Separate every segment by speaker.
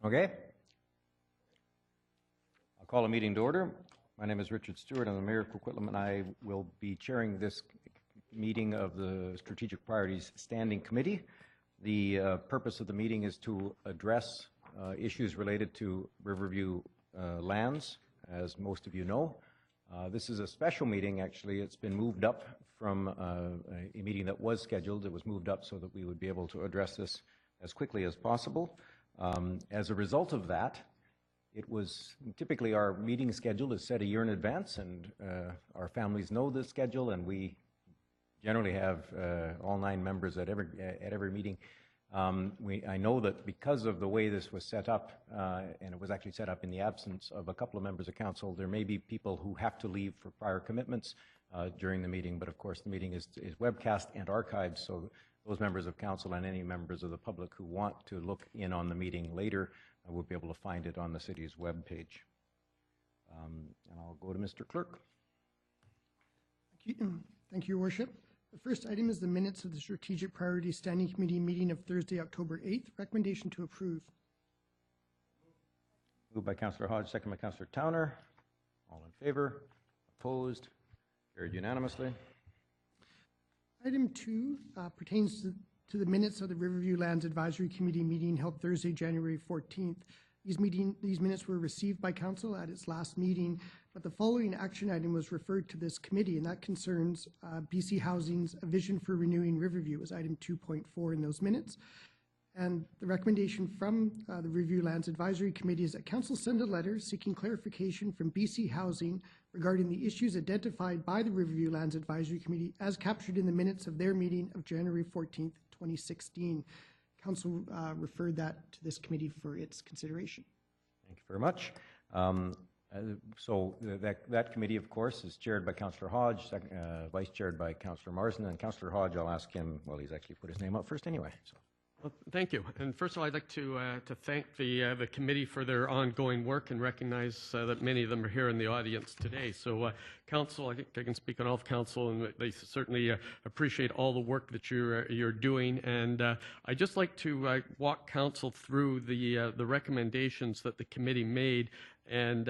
Speaker 1: Okay. I'll call a meeting to order. My name is Richard Stewart. I'm the Mayor of Coquitlam, and I will be chairing this meeting of the Strategic Priorities Standing Committee. The purpose of the meeting is to address issues related to Riverview lands, as most of you know. This is a special meeting, actually. It's been moved up from a meeting that was scheduled. It was moved up so that we would be able to address this as quickly as possible. As a result of that, it was typically our meeting schedule is set a year in advance, and our families know the schedule, and we generally have all 9 members at every meeting. I know that because of the way this was set up, and it was actually set up in the absence of a couple of members of council, there may be people who have to leave for prior commitments during the meeting, but of course the meeting is webcast and archived, so those members of council and any members of the public who want to look in on the meeting later will be able to find it on the city's webpage. And I'll go to Mr. Clerk.
Speaker 2: Thank you, Your Worship. The first item is the minutes of the Strategic Priorities Standing Committee meeting of Thursday, October 8th. Recommendation to approve.
Speaker 1: Moved by Councillor Hodge, second by Councillor Towner. All in favor? Opposed? Carried unanimously.
Speaker 2: Item 2 pertains to the minutes of the Riverview Lands Advisory Committee meeting held Thursday, January 14th. These minutes were received by Council at its last meeting, but the following action item was referred to this committee, and that concerns BC Housing's A Vision for Renewing Riverview, as item 2.4 in those minutes. And the recommendation from the Riverview Lands Advisory Committee is that Council send a letter seeking clarification from BC Housing regarding the issues identified by the Riverview Lands Advisory Committee as captured in the minutes of their meeting of January 14th, 2016. Council referred that to this committee for its consideration.
Speaker 1: Thank you very much. So that committee, of course, is chaired by Councillor Hodge, vice chaired by Councillor Marsden, and Councillor Hodge, I'll ask him, well, he's actually put his name up first anyway. So.
Speaker 3: Well, thank you. And first of all, I'd like to thank the committee for their ongoing work and recognize that many of them are here in the audience today. So, Council, I think I can speak on all of Council, and they certainly appreciate all the work that you're doing. And I'd just like to walk Council through the recommendations that the committee made, and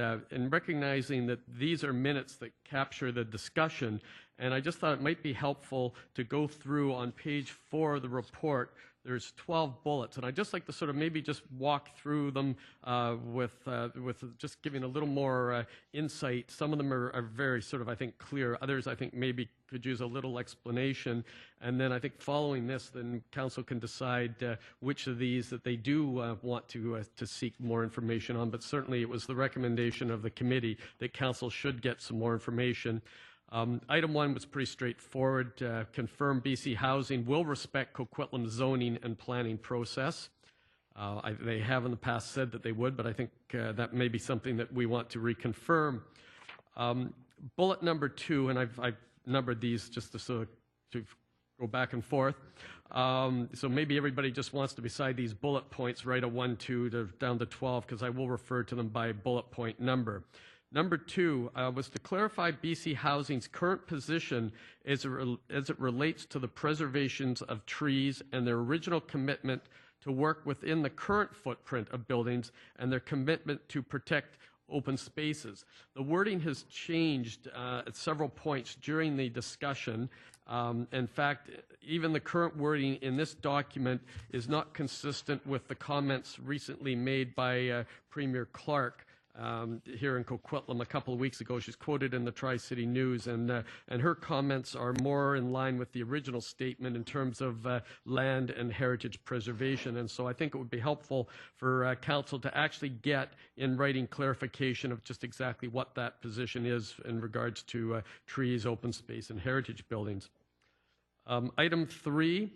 Speaker 3: recognizing that these are minutes that capture the discussion. And I just thought it might be helpful to go through on page 4 of the report. There's 12 bullets, and I'd just like to sort of maybe just walk through them with just giving a little more insight. Some of them are very sort of, I think, clear. Others, I think, maybe could use a little explanation. And then I think following this, then Council can decide which of these that they do want to seek more information on. But certainly it was the recommendation of the committee that Council should get some more information. Item 1 was pretty straightforward. Confirm BC Housing will respect Coquitlam's zoning and planning process. They have in the past said that they would, but I think that may be something that we want to reconfirm. Bullet number 2, and I've numbered these just to go back and forth. So maybe everybody just wants to, beside these bullet points, write a 1, 2 down to 12, because I will refer to them by bullet point number. Number 2 was to clarify BC Housing's current position as it relates to the preservations of trees and their original commitment to work within the current footprint of buildings and their commitment to protect open spaces. The wording has changed at several points during the discussion. In fact, even the current wording in this document is not consistent with the comments recently made by Premier Clark here in Coquitlam a couple of weeks ago. She's quoted in the Tri-City News, and her comments are more in line with the original statement in terms of land and heritage preservation. And so I think it would be helpful for Council to actually get in writing clarification of just exactly what that position is in regards to trees, open space, and heritage buildings. Item 3,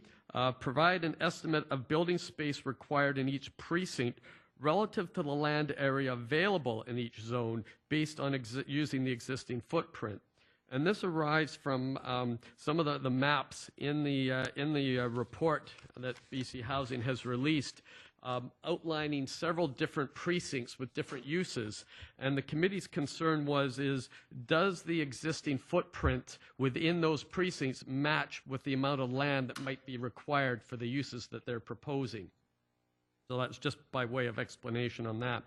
Speaker 3: provide an estimate of building space required in each precinct relative to the land area available in each zone based on using the existing footprint. And this arrives from some of the maps in the report that BC Housing has released, outlining several different precincts with different uses. And the committee's concern is does the existing footprint within those precincts match with the amount of land that might be required for the uses that they're proposing? So that's just by way of explanation on that.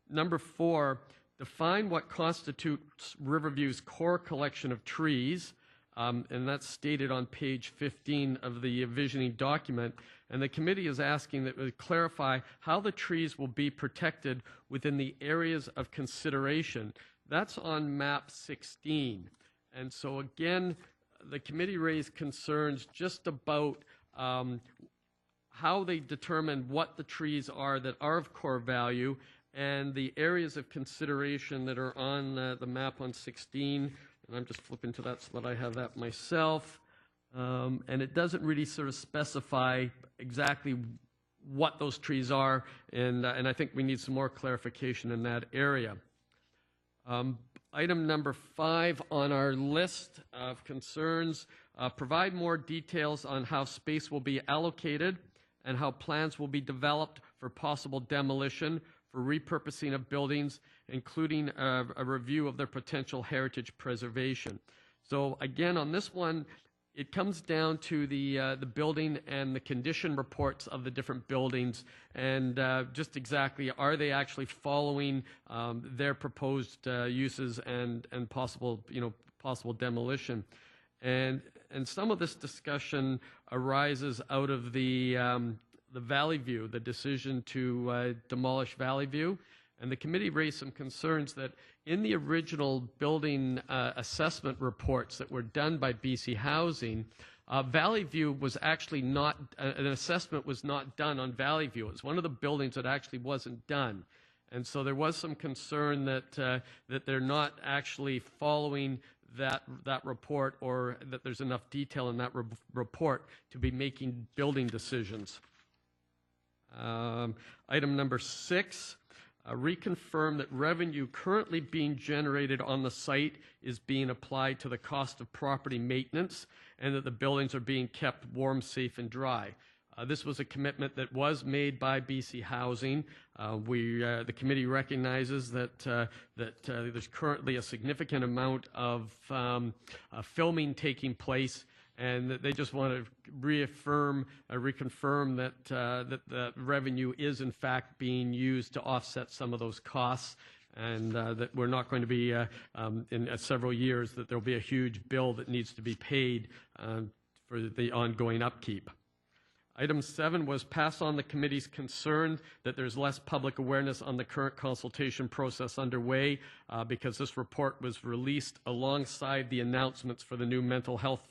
Speaker 3: Number 4, define what constitutes Riverview's core collection of trees, and that's stated on page 15 of the visioning document. And the committee is asking that we clarify how the trees will be protected within the areas of consideration. That's on map 16. And so again, the committee raised concerns just about how they determine what the trees are that are of core value, and the areas of consideration that are on the map on 16. And I'm just flipping to that so that I have that myself. And it doesn't really sort of specify exactly what those trees are, and I think we need some more clarification in that area. Item number 5 on our list of concerns, provide more details on how space will be allocated and how plans will be developed for possible demolition, for repurposing of buildings, including a review of their potential heritage preservation. So again, on this one, it comes down to the building and the condition reports of the different buildings, and just exactly, are they actually following their proposed uses and possible possible demolition. And some of this discussion arises out of the Valley View, the decision to demolish Valley View. And the committee raised some concerns that in the original building assessment reports that were done by BC Housing, Valley View was actually not, an assessment was not done on Valley View. It was one of the buildings that actually wasn't done. And so there was some concern that, that they're not actually following that report, or that there's enough detail in that report to be making building decisions. Item number 6, reconfirm that revenue currently being generated on the site is being applied to the cost of property maintenance, and that the buildings are being kept warm, safe, and dry. This was a commitment that was made by BC Housing. The committee recognizes that there's currently a significant amount of filming taking place, and that they just want to reconfirm that that the revenue is in fact being used to offset some of those costs, and that we're not going to be in several years that there'll be a huge bill that needs to be paid for the ongoing upkeep. Item 7 was pass on the committee's concern that there's less public awareness on the current consultation process underway, because this report was released alongside the announcements for the new mental health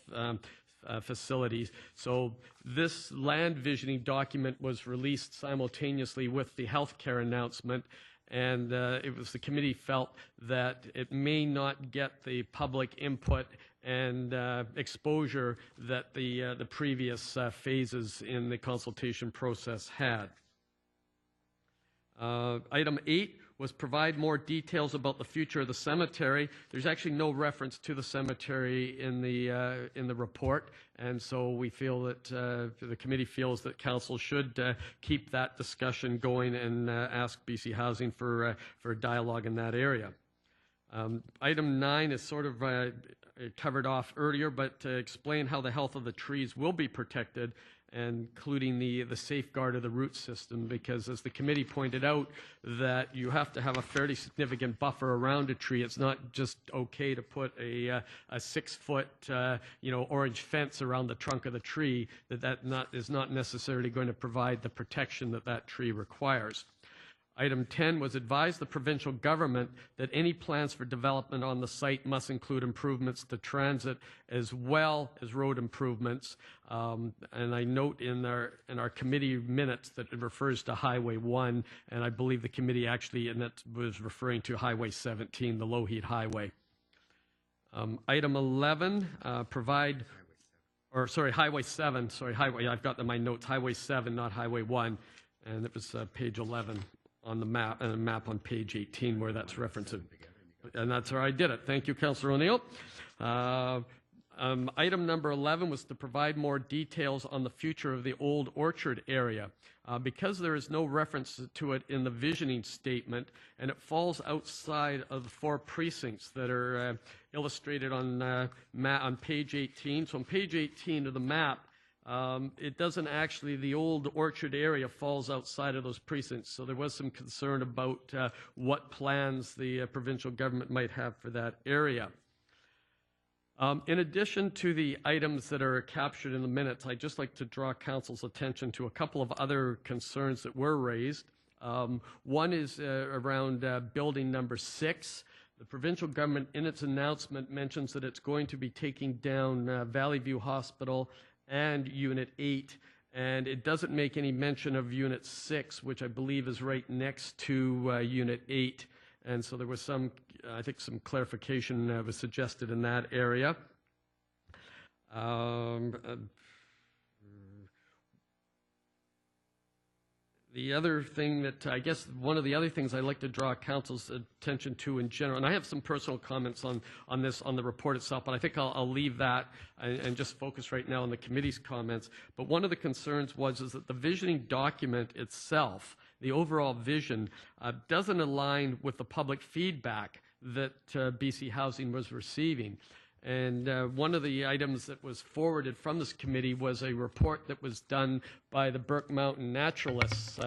Speaker 3: facilities. So this land visioning document was released simultaneously with the healthcare announcement, and it was the committee felt that it may not get the public input and exposure that the previous phases in the consultation process had. Item 8 was provide more details about the future of the cemetery. There's actually no reference to the cemetery in the report, and so we feel that the committee feels that council should keep that discussion going and ask BC Housing for dialogue in that area. Item 9 is sort of covered off earlier, but to explain how the health of the trees will be protected, including the safeguard of the root system, because as the committee pointed out, that you have to have a fairly significant buffer around a tree. It's not just okay to put a 6-foot orange fence around the trunk of the tree. That is not necessarily going to provide the protection that that tree requires. Item 10 was advise the provincial government that any plans for development on the site must include improvements to transit as well as road improvements. And I note in our committee minutes that it refers to Highway 1, and I believe the committee actually, and that was referring to Highway 17, the low-heat highway. Item 11, Highway 7, I've got in my notes, Highway 7, not Highway 1, and it was page 11. On the map, and a map on page 18 where that's referenced. And that's where I did it. Thank you, Councillor O'Neill. Item number 11 was to provide more details on the future of the old orchard area. Because there is no reference to it in the visioning statement, and it falls outside of the 4 precincts that are illustrated on page 18. So on page 18 of the map, it doesn't actually, the old orchard area falls outside of those precincts, so there was some concern about what plans the provincial government might have for that area. In addition to the items that are captured in the minutes, I'd just like to draw council's attention to a couple of other concerns that were raised. One is around building number 6. The provincial government, in its announcement, mentions that it's going to be taking down Valley View Hospital and Unit 8, and it doesn't make any mention of Unit 6, which I believe is right next to Unit 8. And so there was some, I think some clarification was suggested in that area. The other thing that I guess one of the other things I'd like to draw council's attention to in general, and I have some personal comments on this, on the report itself, but I think I'll leave that and just focus right now on the committee's comments. But one of the concerns is that the visioning document itself, the overall vision, doesn't align with the public feedback that BC Housing was receiving. And one of the items that was forwarded from this committee was a report that was done by the Burke Mountain Naturalists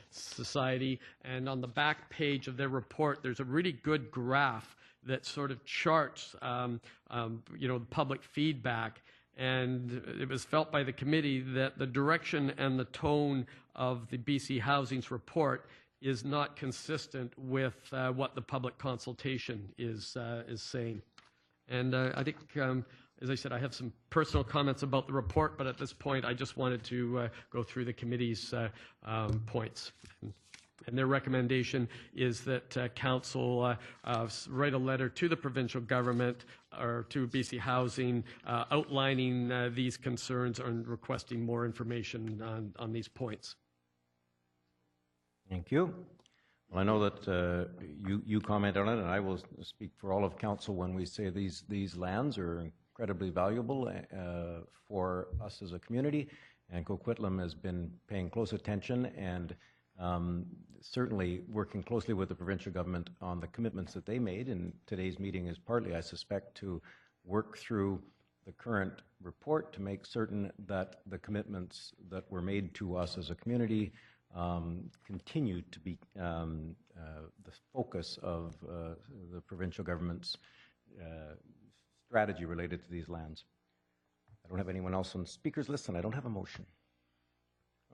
Speaker 3: Society. And on the back page of their report, there's a really good graph that sort of charts, the public feedback. And it was felt by the committee that the direction and the tone of the BC Housing's report is not consistent with what the public consultation is saying. And I think, as I said, I have some personal comments about the report, but at this point, I just wanted to go through the committee's points. And their recommendation is that council write a letter to the provincial government or to BC Housing outlining these concerns and requesting more information on these points.
Speaker 1: Thank you. Well, I know that you comment on it, and I will speak for all of council when we say these lands are incredibly valuable for us as a community, and Coquitlam has been paying close attention and certainly working closely with the provincial government on the commitments that they made, and today's meeting is partly, I suspect, to work through the current report to make certain that the commitments that were made to us as a community continue to be the focus of the provincial government's strategy related to these lands. I don't have anyone else on the speakers list, and I don't have a motion.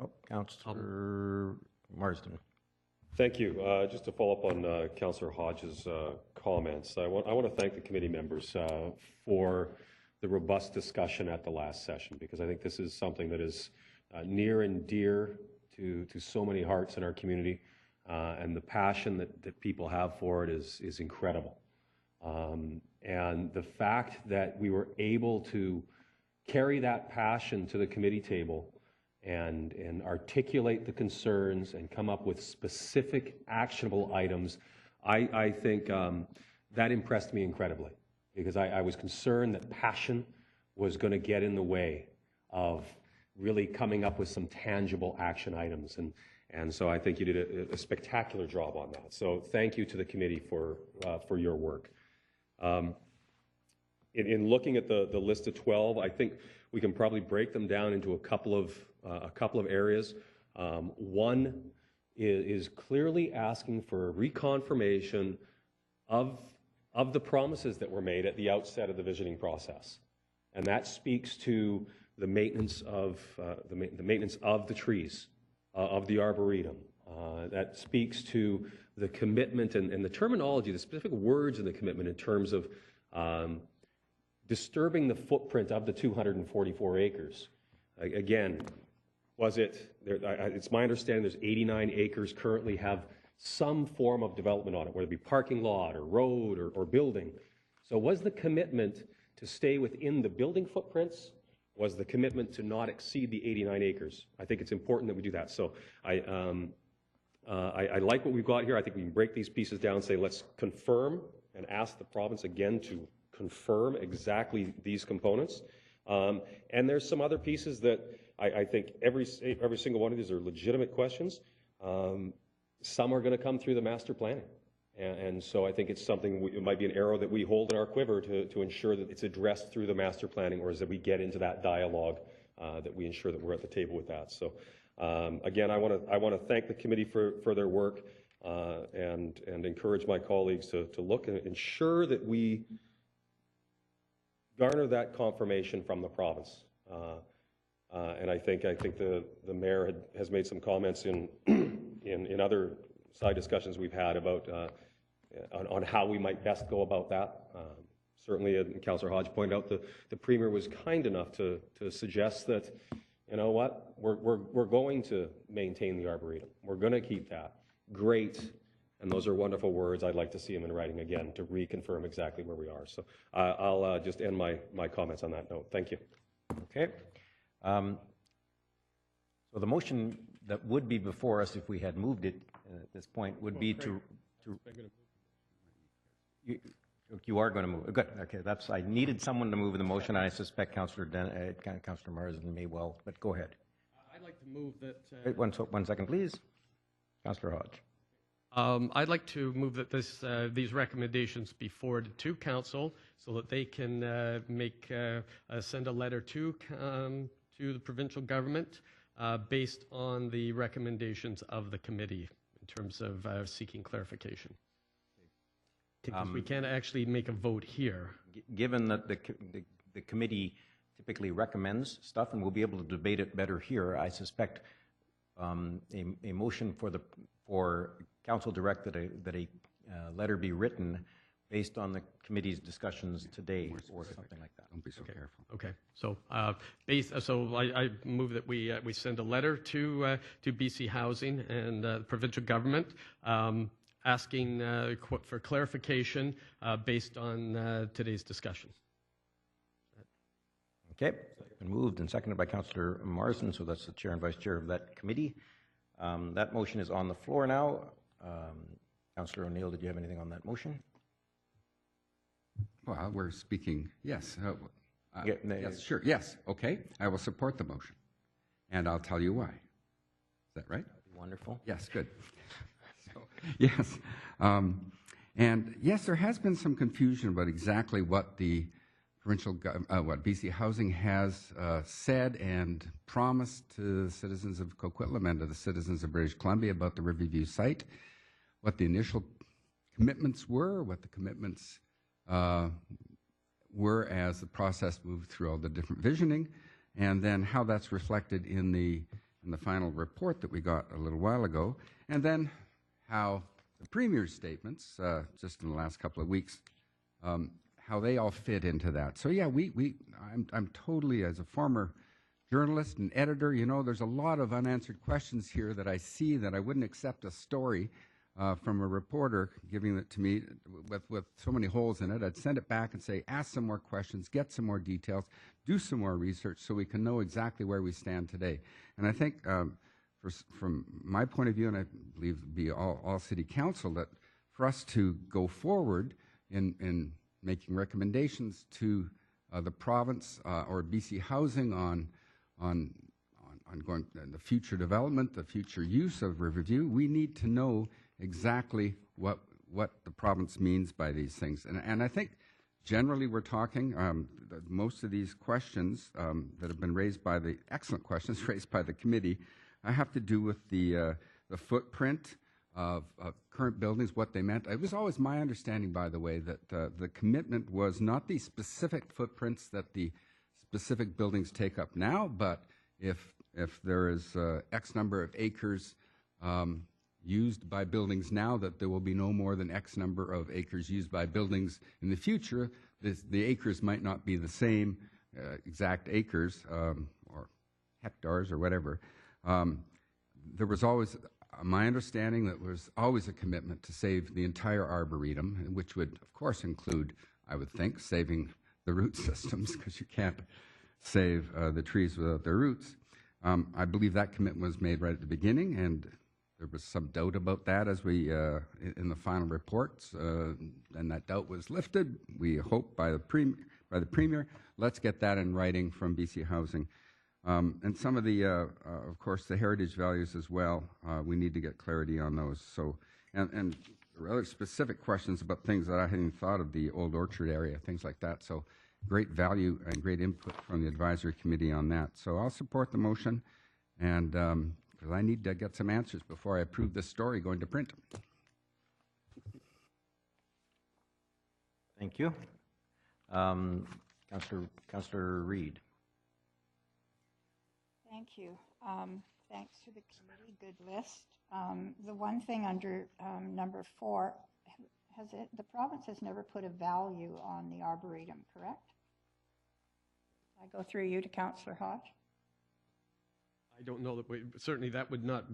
Speaker 1: Oh, Councillor Marsden.
Speaker 4: Thank you. Just to follow up on Councillor Hodges' comments, I want to thank the committee members for the robust discussion at the last session, because I think this is something that is near and dear to so many hearts in our community, and the passion that people have for it is incredible. And the fact that we were able to carry that passion to the committee table and articulate the concerns and come up with specific actionable items, I think that impressed me incredibly, because I was concerned that passion was going to get in the way of really coming up with some tangible action items. And so I think you did a spectacular job on that. So thank you to the committee for your work. In looking at the list of 12, I think we can probably break them down into a couple of areas. One is clearly asking for a reconfirmation of the promises that were made at the outset of the visioning process. And that speaks to the maintenance of the trees, of the arboretum. That speaks to the commitment and the terminology, the specific words in the commitment in terms of disturbing the footprint of the 244 acres. Again, it's my understanding there's 89 acres currently have some form of development on it, whether it be parking lot or road or building. So was the commitment to stay within the building footprints? Was the commitment to not exceed the 89 acres? I think it's important that we do that. So I like what we've got here. I think we can break these pieces down and say, let's confirm and ask the province again to confirm exactly these components. And there's some other pieces that I think every single one of these are legitimate questions. Some are going to come through the master planning. And so I think it's something, it might be an arrow that we hold in our quiver to ensure that it's addressed through the master planning, or as that we get into that dialogue that we ensure that we're at the table with that. So again, I want to thank the committee for their work and encourage my colleagues to look and ensure that we garner that confirmation from the province. And I think the mayor has made some comments in other side discussions we've had about on how we might best go about that. Certainly, Councillor Hodge pointed out the Premier was kind enough to suggest that, you know what, we're going to maintain the Arboretum. We're going to keep that. Great. And those are wonderful words. I'd like to see them in writing again to reconfirm exactly where we are. So I'll just end my comments on that note. Thank you.
Speaker 1: Okay. So the motion that would be before us if we had moved it at this point would be to you are going to move. Good. Okay. I needed someone to move the motion. I suspect Councillor Marsden may well, but go ahead.
Speaker 3: I'd like to move that.
Speaker 1: Wait, one second, please. Councillor Hodge.
Speaker 3: I'd like to move that these recommendations be forwarded to council so that they can send a letter to the provincial government based on the recommendations of the committee in terms of seeking clarification. Because we can't actually make a vote here.
Speaker 1: Given that the committee typically recommends stuff, and we'll be able to debate it better here, I suspect a motion for council direct that a letter be written based on the committee's discussions today or something like that.
Speaker 5: Don't be so careful.
Speaker 3: Okay. So, I move that we send a letter to BC Housing and the provincial government asking for clarification based on today's discussion.
Speaker 1: Okay. Been moved and seconded by Councillor Marsden, so that's the chair and vice chair of that committee. That motion is on the floor now. Councillor O'Neill, did you have anything on that motion?
Speaker 5: Well, we're speaking, yes.
Speaker 1: Yes,
Speaker 5: sure, yes, okay. I will support the motion, and I'll tell you why. Is that right?
Speaker 1: Wonderful.
Speaker 5: Yes, good. So, yes. And yes, there has been some confusion about exactly what the provincial, what BC Housing has said and promised to the citizens of Coquitlam and to the citizens of British Columbia about the Riverview site, what the initial commitments were, what the commitments were as the process moved through all the different visioning, and then how that's reflected in the final report that we got a little while ago, and then how the Premier's statements, just in the last couple of weeks, how they all fit into that. So yeah, I'm totally, as a former journalist and editor, you know, there's a lot of unanswered questions here that I see that I wouldn't accept a story from a reporter giving it to me with so many holes in it. I'd send it back and say, ask some more questions, get some more details, do some more research so we can know exactly where we stand today. And I think from my point of view, and I believe it'd be all city council, that for us to go forward in making recommendations to the province or BC Housing on going the future development, the future use of Riverview, we need to know exactly what the province means by these things. And I think generally we're talking, most of these questions that have been raised by the, excellent questions raised by the committee, have to do with the footprint of current buildings, what they meant. It was always my understanding, by the way, that the commitment was not the specific footprints that the specific buildings take up now, but if there is X number of acres used by buildings now, that there will be no more than X number of acres used by buildings in the future. The acres might not be the same exact acres or hectares or whatever. There was always, my understanding, that was always a commitment to save the entire Arboretum, which would, of course, include, I would think, saving the root systems, because you can't save the trees without their roots. I believe that commitment was made right at the beginning, and there was some doubt about that as we, in the final reports, and that doubt was lifted, we hope, by the Premier. Let's get that in writing from BC Housing. And some of the, of course, the heritage values as well, we need to get clarity on those. So, and there are other specific questions about things that I hadn't even thought of, the Old Orchard area, things like that. So great value and great input from the advisory committee on that. So I'll support the motion, and because I need to get some answers before I approve this story going to print.
Speaker 1: Thank you. Councillor Reid.
Speaker 6: Thank you. Thanks to the committee, good list. The one thing under number 4, the province has never put a value on the Arboretum, correct? I go through you to Councillor Hodge.
Speaker 3: I don't know that certainly that would not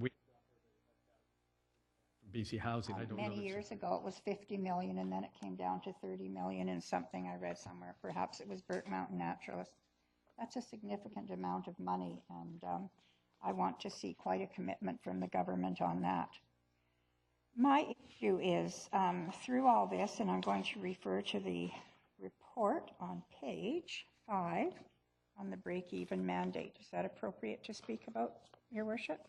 Speaker 3: BC Housing. I don't know.
Speaker 6: Many years ago, it was 50 million, and then it came down to 30 million in something I read somewhere. Perhaps it was Burke Mountain Naturalist. That's a significant amount of money, and I want to see quite a commitment from the government on that. My issue is, through all this, and I'm going to refer to the report on page 5 on the break-even mandate. Is that appropriate to speak about, Your Worship?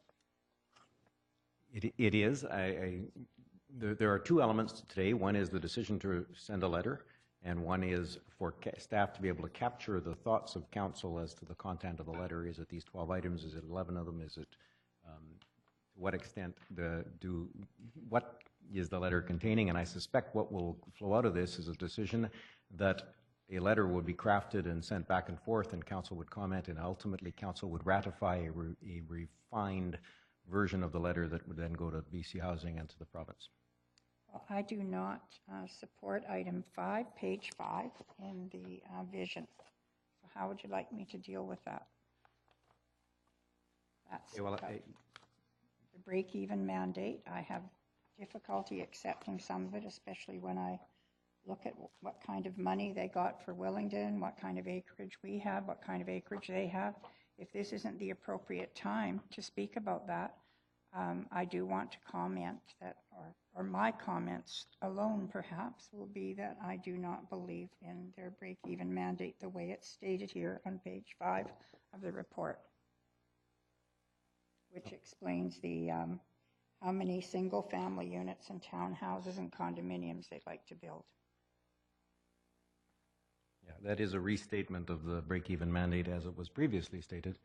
Speaker 1: It is. There are two elements today. One is the decision to send a letter, and one is for staff to be able to capture the thoughts of council as to the content of the letter. Is it these 12 items? Is it 11 of them? Is it to what extent what is the letter containing? And I suspect what will flow out of this is a decision that a letter would be crafted and sent back and forth, and council would comment, and ultimately council would ratify a refined version of the letter that would then go to BC Housing and to the province.
Speaker 6: Well, I do not support item 5, page 5 in the vision. So how would you like me to deal with that? That's the break-even mandate. I have difficulty accepting some of it, especially when I look at what kind of money they got for Willingdon, what kind of acreage we have, what kind of acreage they have. If this isn't the appropriate time to speak about that, I do want to comment that, or my comments alone perhaps, will be that I do not believe in their break-even mandate the way it's stated here on page 5 of the report, which explains the how many single-family units and townhouses and condominiums they'd like to build.
Speaker 1: Yeah, that is a restatement of the break-even mandate as it was previously stated.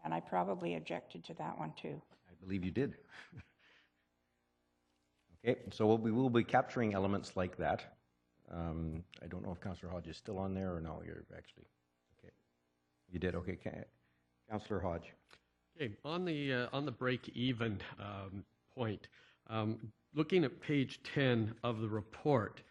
Speaker 6: And I probably objected to that one too.
Speaker 1: I believe you did. Okay, so we will be capturing elements like that. I don't know if Councillor Hodge is still on there or no. You're actually okay. You did okay, Councillor Hodge.
Speaker 3: Okay, on the break-even point, looking at page 10 of the report,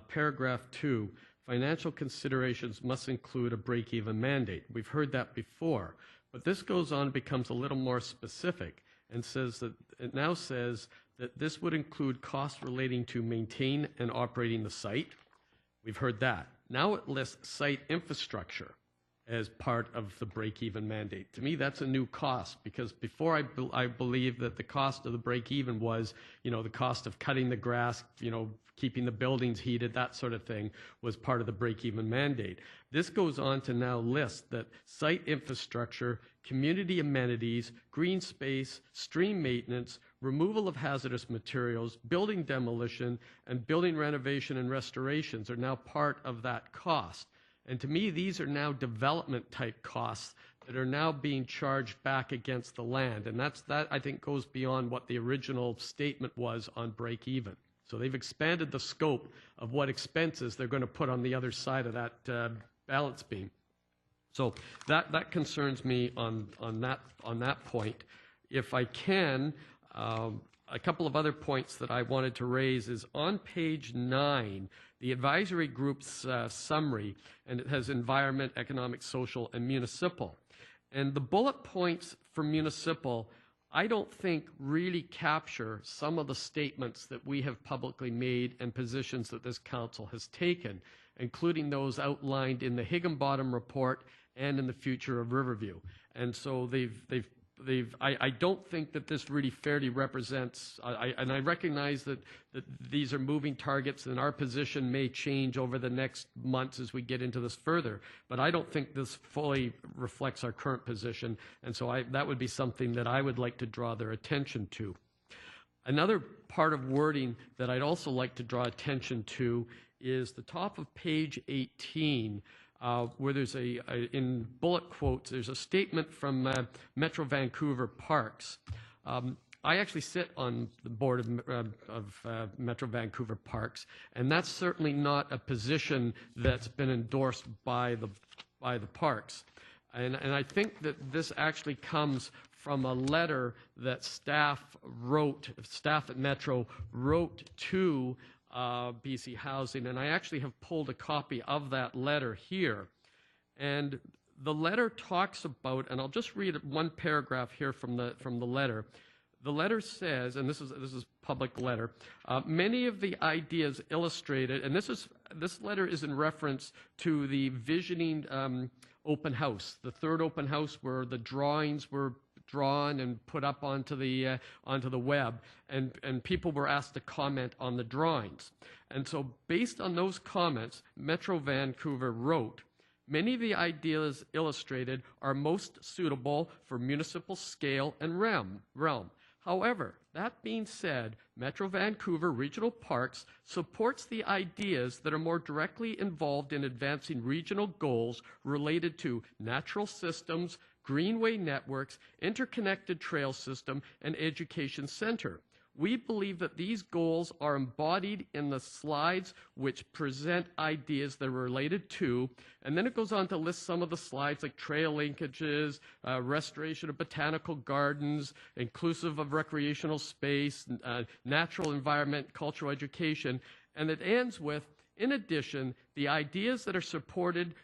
Speaker 3: paragraph 2, financial considerations must include a break-even mandate. We've heard that before, but this goes on, becomes a little more specific, and says that it now says that this would include costs relating to maintain and operating the site. We've heard that. Now it lists site infrastructure as part of the break-even mandate. To me, that's a new cost, because before I believe that the cost of the break-even was, the cost of cutting the grass, keeping the buildings heated, that sort of thing, was part of the break-even mandate. This goes on to now list that site infrastructure, community amenities, green space, stream maintenance, removal of hazardous materials, building demolition, and building renovation and restorations are now part of that cost. And to me, these are now development type costs that are now being charged back against the land. And that, I think, goes beyond what the original statement was on break even. So they've expanded the scope of what expenses they're going to put on the other side of that balance beam. So that concerns me on that point. If I can, a couple of other points that I wanted to raise is on page 9, the advisory group's summary, and it has environment, economic, social, and municipal. And the bullet points for municipal, I don't think really capture some of the statements that we have publicly made and positions that this council has taken, including those outlined in the Higginbottom report and in the future of Riverview. And so I don't think that this really fairly represents, and I recognize that these are moving targets and our position may change over the next months as we get into this further, but I don't think this fully reflects our current position, and so that would be something that I would like to draw their attention to. Another part of wording that I'd also like to draw attention to is the top of page 18, where there's in bullet quotes, there's a statement from Metro Vancouver Parks. I actually sit on the board of Metro Vancouver Parks, and that's certainly not a position that's been endorsed by the parks. And I think that this actually comes from a letter that staff at Metro wrote to BC Housing, and I actually have pulled a copy of that letter here. And the letter talks about, and I'll just read one paragraph here from the letter. The letter says, and this is public letter, many of the ideas illustrated, and this letter is in reference to the visioning open house, the third open house where the drawings were drawn and put up onto the web, and people were asked to comment on the drawings. And so based on those comments, Metro Vancouver wrote, many of the ideas illustrated are most suitable for municipal scale and realm. However, that being said, Metro Vancouver Regional Parks supports the ideas that are more directly involved in advancing regional goals related to natural systems, greenway networks, interconnected trail system, and education center. We believe that these goals are embodied in the slides which present ideas that are related to, and then it goes on to list some of the slides like trail linkages, restoration of botanical gardens, inclusive of recreational space, natural environment, cultural education, and it ends with, in addition, the ideas that are supported.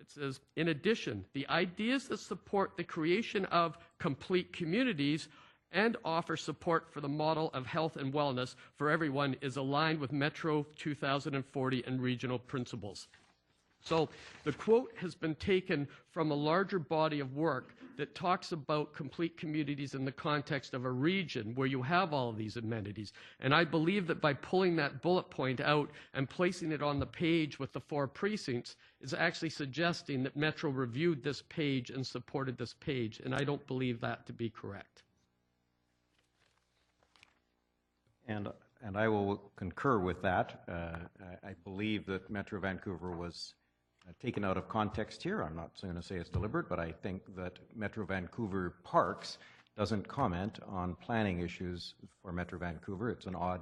Speaker 3: It says, in addition, the ideas that support the creation of complete communities and offer support for the model of health and wellness for everyone is aligned with Metro 2040 and regional principles. So the quote has been taken from a larger body of work that talks about complete communities in the context of a region where you have all of these amenities. And I believe that by pulling that bullet point out and placing it on the page with the 4 precincts is actually suggesting that Metro reviewed this page and supported this page, and I don't believe that to be correct.
Speaker 1: And I will concur with that. I believe that Metro Vancouver was taken out of context here. I'm not going to say it's deliberate, but I think that Metro Vancouver Parks doesn't comment on planning issues for Metro Vancouver. It's an odd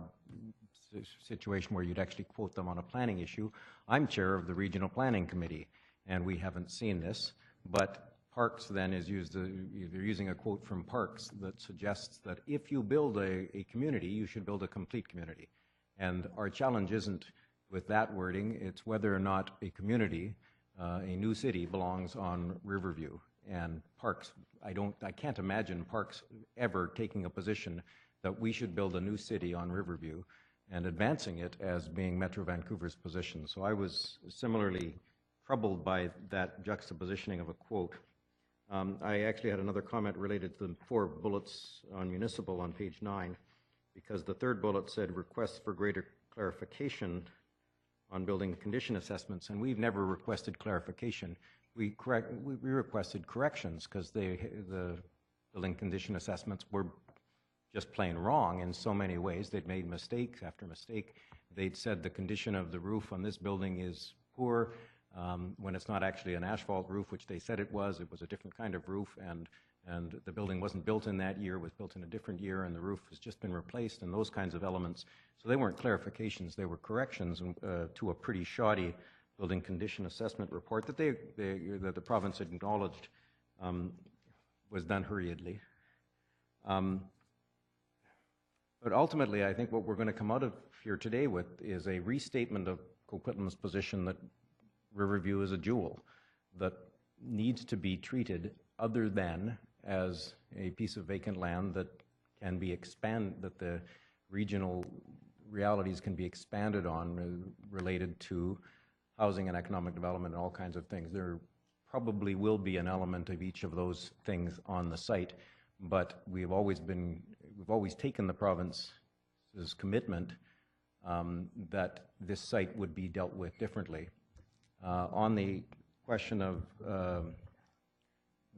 Speaker 1: situation where you'd actually quote them on a planning issue. I'm chair of the Regional Planning Committee, and we haven't seen this, but Parks then is used, they're using a quote from Parks that suggests that if you build a community, you should build a complete community. And our challenge isn't with that wording, it's whether or not a community, a new city, belongs on Riverview. And Parks, I can't imagine Parks ever taking a position that we should build a new city on Riverview and advancing it as being Metro Vancouver's position. So I was similarly troubled by that juxtapositioning of a quote. I actually had another comment related to the 4 bullets on municipal on page 9, because the 3rd bullet said requests for greater clarification on building condition assessments, and we've never requested clarification. We requested corrections because the building condition assessments were just plain wrong in so many ways. They'd made mistake after mistake. They'd said the condition of the roof on this building is poor, when it's not actually an asphalt roof, which they said it was a different kind of roof, and the building wasn't built in that year, it was built in a different year, and the roof has just been replaced, and those kinds of elements. So they weren't clarifications, they were corrections to a pretty shoddy building condition assessment report that that the province had acknowledged was done hurriedly. But ultimately, I think what we're going to come out of here today with is a restatement of Coquitlam's position that Riverview is a jewel that needs to be treated other than as a piece of vacant land that can be expanded, that the regional realities can be expanded on related to housing and economic development and all kinds of things. There probably will be an element of each of those things on the site, but we've always taken the province's commitment that this site would be dealt with differently. On the question of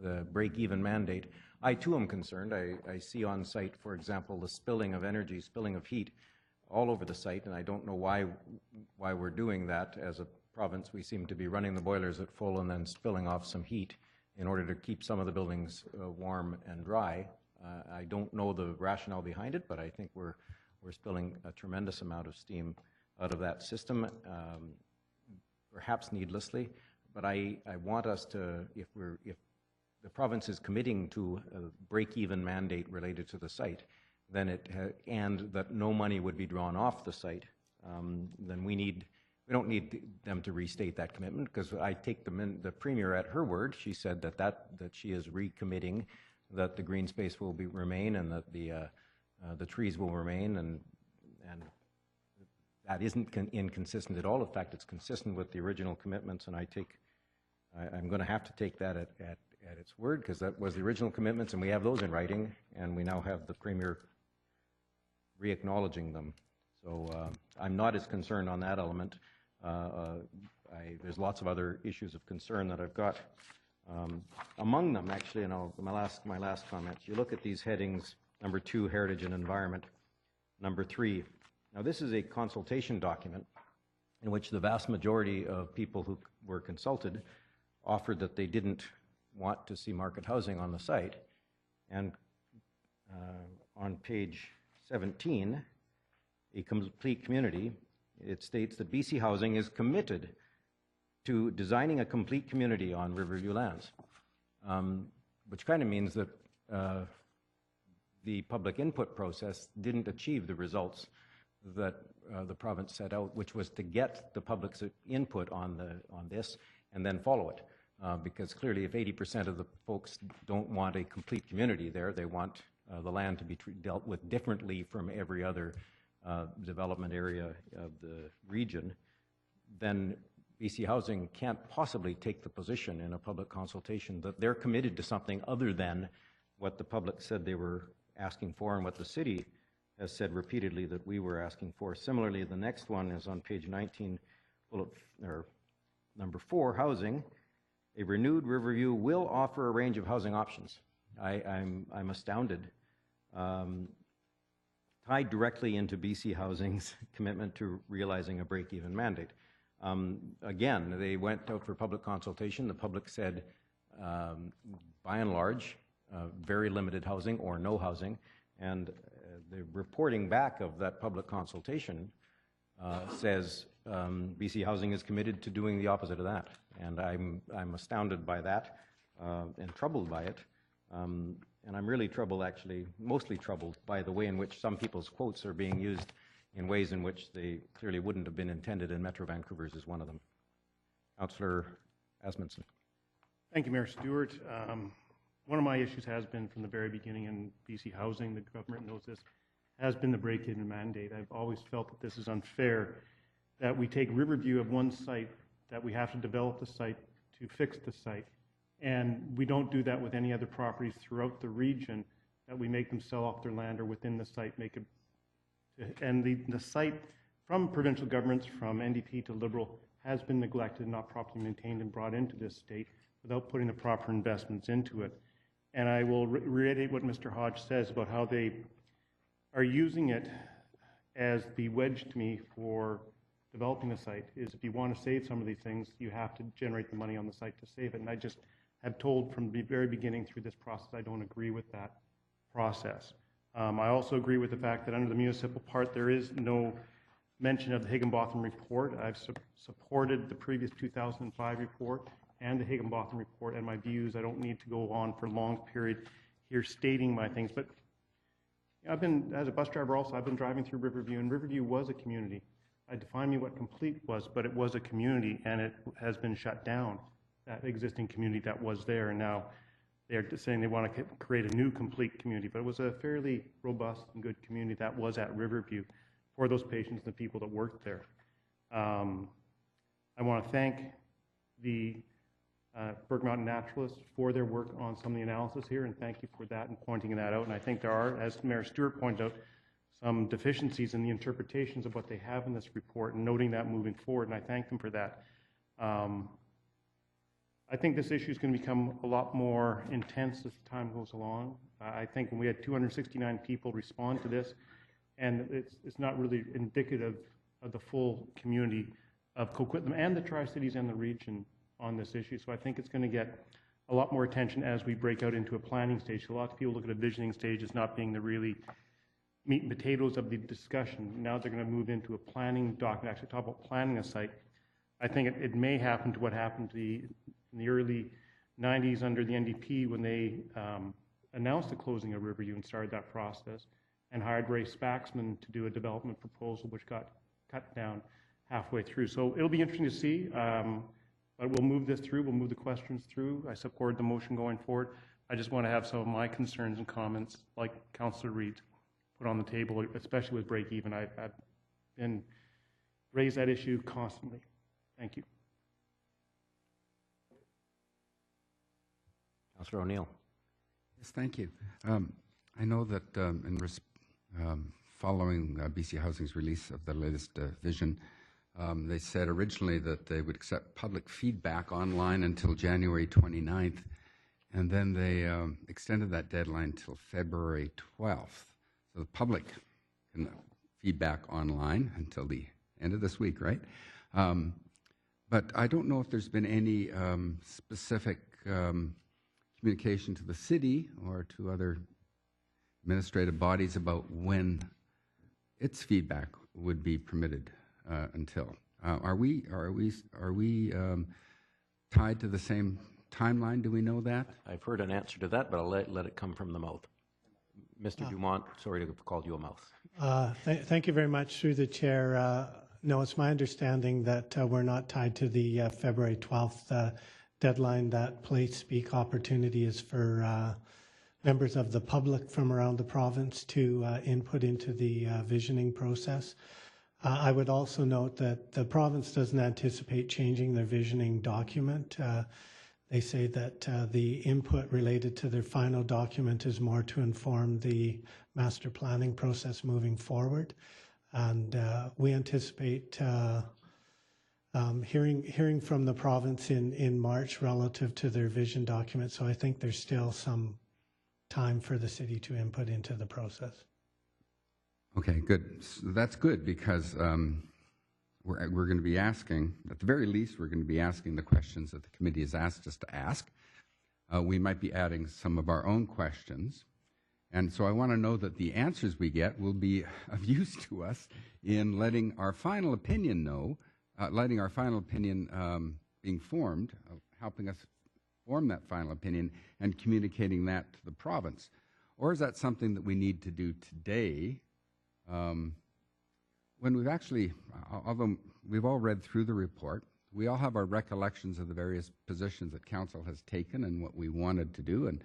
Speaker 1: the break-even mandate, I too am concerned. I see on site, for example, the spilling of energy, spilling of heat all over the site, and I don't know why we're doing that. As a province, we seem to be running the boilers at full and then spilling off some heat in order to keep some of the buildings warm and dry. I don't know the rationale behind it, but I think we're spilling a tremendous amount of steam out of that system, perhaps needlessly. But I want us to, if the province is committing to a break-even mandate related to the site, then and that no money would be drawn off the site, then we don't need them to restate that commitment, because I take the Premier at her word. She said that she is recommitting that the green space will remain and that the trees will remain, and that isn't inconsistent at all. In fact, it's consistent with the original commitments, and I'm going to have to take that at its word, because that was the original commitments, and we have those in writing, and we now have the Premier re-acknowledging them. So I'm not as concerned on that element. There's lots of other issues of concern that I've got. Among them, actually, and my last comment, you look at these headings, number 2, Heritage and Environment, number 3. Now, this is a consultation document in which the vast majority of people who were consulted offered that they didn't want to see market housing on the site. And on page 17, a complete community, it states that BC Housing is committed to designing a complete community on Riverview lands, which kind of means that the public input process didn't achieve the results that the province set out, which was to get the public's input on this and then follow it. Because clearly, if 80% of the folks don't want a complete community there, they want the land to be dealt with differently from every other development area of the region, then BC Housing can't possibly take the position in a public consultation that they're committed to something other than what the public said they were asking for and what the city has said repeatedly that we were asking for. Similarly, the next one is on page 19, number 4, housing. A renewed Riverview will offer a range of housing options. I'm astounded. Tied directly into BC Housing's commitment to realizing a break-even mandate. Again, they went out for public consultation. The public said, by and large, very limited housing or no housing. And the reporting back of that public consultation says BC Housing is committed to doing the opposite of that. And I'm astounded by that and troubled by it. And I'm really troubled, actually, mostly troubled by the way in which some people's quotes are being used in ways in which they clearly wouldn't have been intended, and Metro Vancouver's is one of them. Councillor Asmundson.
Speaker 7: Thank you, Mayor Stewart. One of my issues has been from the very beginning in BC Housing, the government knows this, has been the break-even mandate. I've always felt that this is unfair, that we take Riverview of one site, that we have to develop the site to fix the site, and we don't do that with any other properties throughout the region, that we make them sell off their land or within the site, make it, and the site from provincial governments, from NDP to Liberal, has been neglected, not properly maintained and brought into this state without putting the proper investments into it. And I will reiterate what Mr. Hodge says about how they are using it as the wedge to me for developing the site, is if you want to save some of these things, you have to generate the money on the site to save it. And I just have told from the very beginning through this process, I don't agree with that process. I also agree with the fact that under the municipal part, there is no mention of the Higginbotham report. I've supported the previous 2005 report and the Higginbotham report and my views. I don't need to go on for a long period here stating my things, but I've been, as a bus driver also, I've been driving through Riverview, and Riverview was a community. I define me what complete was, but it was a community, and it has been shut down, that existing community that was there, and now they're saying they want to create a new complete community, but it was a fairly robust and good community that was at Riverview for those patients and the people that worked there. I want to thank the Berg Mountain Naturalists for their work on some of the analysis here, and thank you for that and pointing that out. And I think there are, as Mayor Stewart pointed out, some deficiencies in the interpretations of what they have in this report, and noting that moving forward, and I thank them for that. I think this issue is going to become a lot more intense as time goes along. I think when we had 269 people respond to this, and it's not really indicative of the full community of Coquitlam and the Tri-Cities and the region on this issue. So I think it's going to get a lot more attention as we break out into a planning stage. So a lot of people look at a visioning stage as not being the really meat and potatoes of the discussion. Now they're going to move into a planning document, actually talk about planning a site. I think it may happen to what happened in the early 90s under the NDP when they announced the closing of Riverview and started that process and hired Ray Spaxman to do a development proposal which got cut down halfway through. So it'll be interesting to see, but we'll move this through, we'll move the questions through. I support the motion going forward. I just want to have some of my concerns and comments, like Councillor Reid, put on the table, especially with break even. I've been raised that issue constantly. Thank you.
Speaker 1: Councillor O'Neill.
Speaker 5: Yes, thank you. I know that following BC Housing's release of the latest vision, they said originally that they would accept public feedback online until January 29th, and then they extended that deadline till February 12th. So the public can feedback online until the end of this week, right? But I don't know if there's been any specific communication to the city or to other administrative bodies about when its feedback would be permitted until. Are we tied to the same timeline? Do we know that?
Speaker 1: I've heard an answer to that, but I'll let it come from the mouth. Mr. Dumont, sorry to have called you a mouth.
Speaker 8: Thank you very much, through the chair. No, it's my understanding that we're not tied to the February 12th deadline. That place speak opportunity is for members of the public from around the province to input into the visioning process. I would also note that the province doesn't anticipate changing their visioning document. They say that the input related to their final document is more to inform the master planning process moving forward. And we anticipate hearing from the province in March relative to their vision document. So I think there's still some time for the city to input into the process.
Speaker 5: Okay, good. So that's good, because we're going to be asking, at the very least, we're going to be asking the questions that the committee has asked us to ask. We might be adding some of our own questions. And so I want to know that the answers we get will be of use to us in letting our final opinion being formed, helping us form that final opinion and communicating that to the province. Or is that something that we need to do today, when we've actually, although we've all read through the report, we all have our recollections of the various positions that council has taken and what we wanted to do and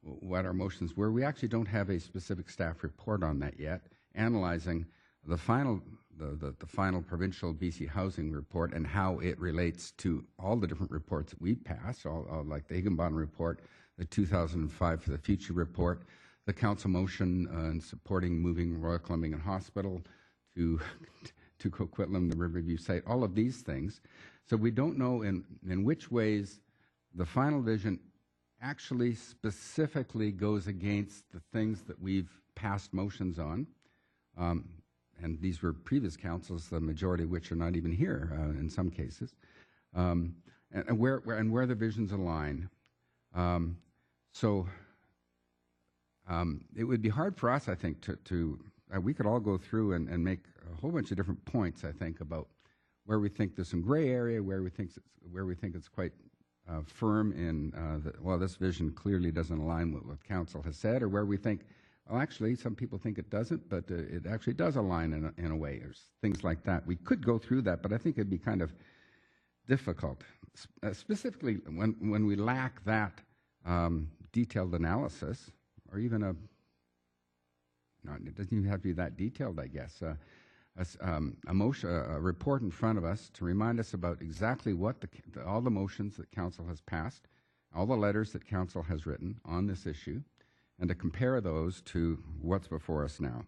Speaker 5: what our motions were. We actually don't have a specific staff report on that yet, analyzing the final provincial BC housing report and how it relates to all the different reports that we passed, like the Higginbottom report, the 2005 for the Future report, the council motion in supporting moving Royal Columbian Hospital to Coquitlam, the Riverview site, all of these things. So we don't know in which ways the final vision actually specifically goes against the things that we've passed motions on. And these were previous councils, the majority of which are not even here in some cases, and where the visions align. It would be hard for us, I think, we could all go through and make a whole bunch of different points, I think, about where we think there's some gray area, where we think it's quite firm in well, this vision clearly doesn't align with what council has said, or where we think, well, actually, some people think it doesn't, but it actually does align in a way. There's things like that. We could go through that, but I think it'd be kind of difficult, specifically when we lack that detailed analysis, or even it doesn't even have to be that detailed, I guess. A report in front of us to remind us about exactly what all the motions that council has passed, all the letters that council has written on this issue, and to compare those to what's before us now.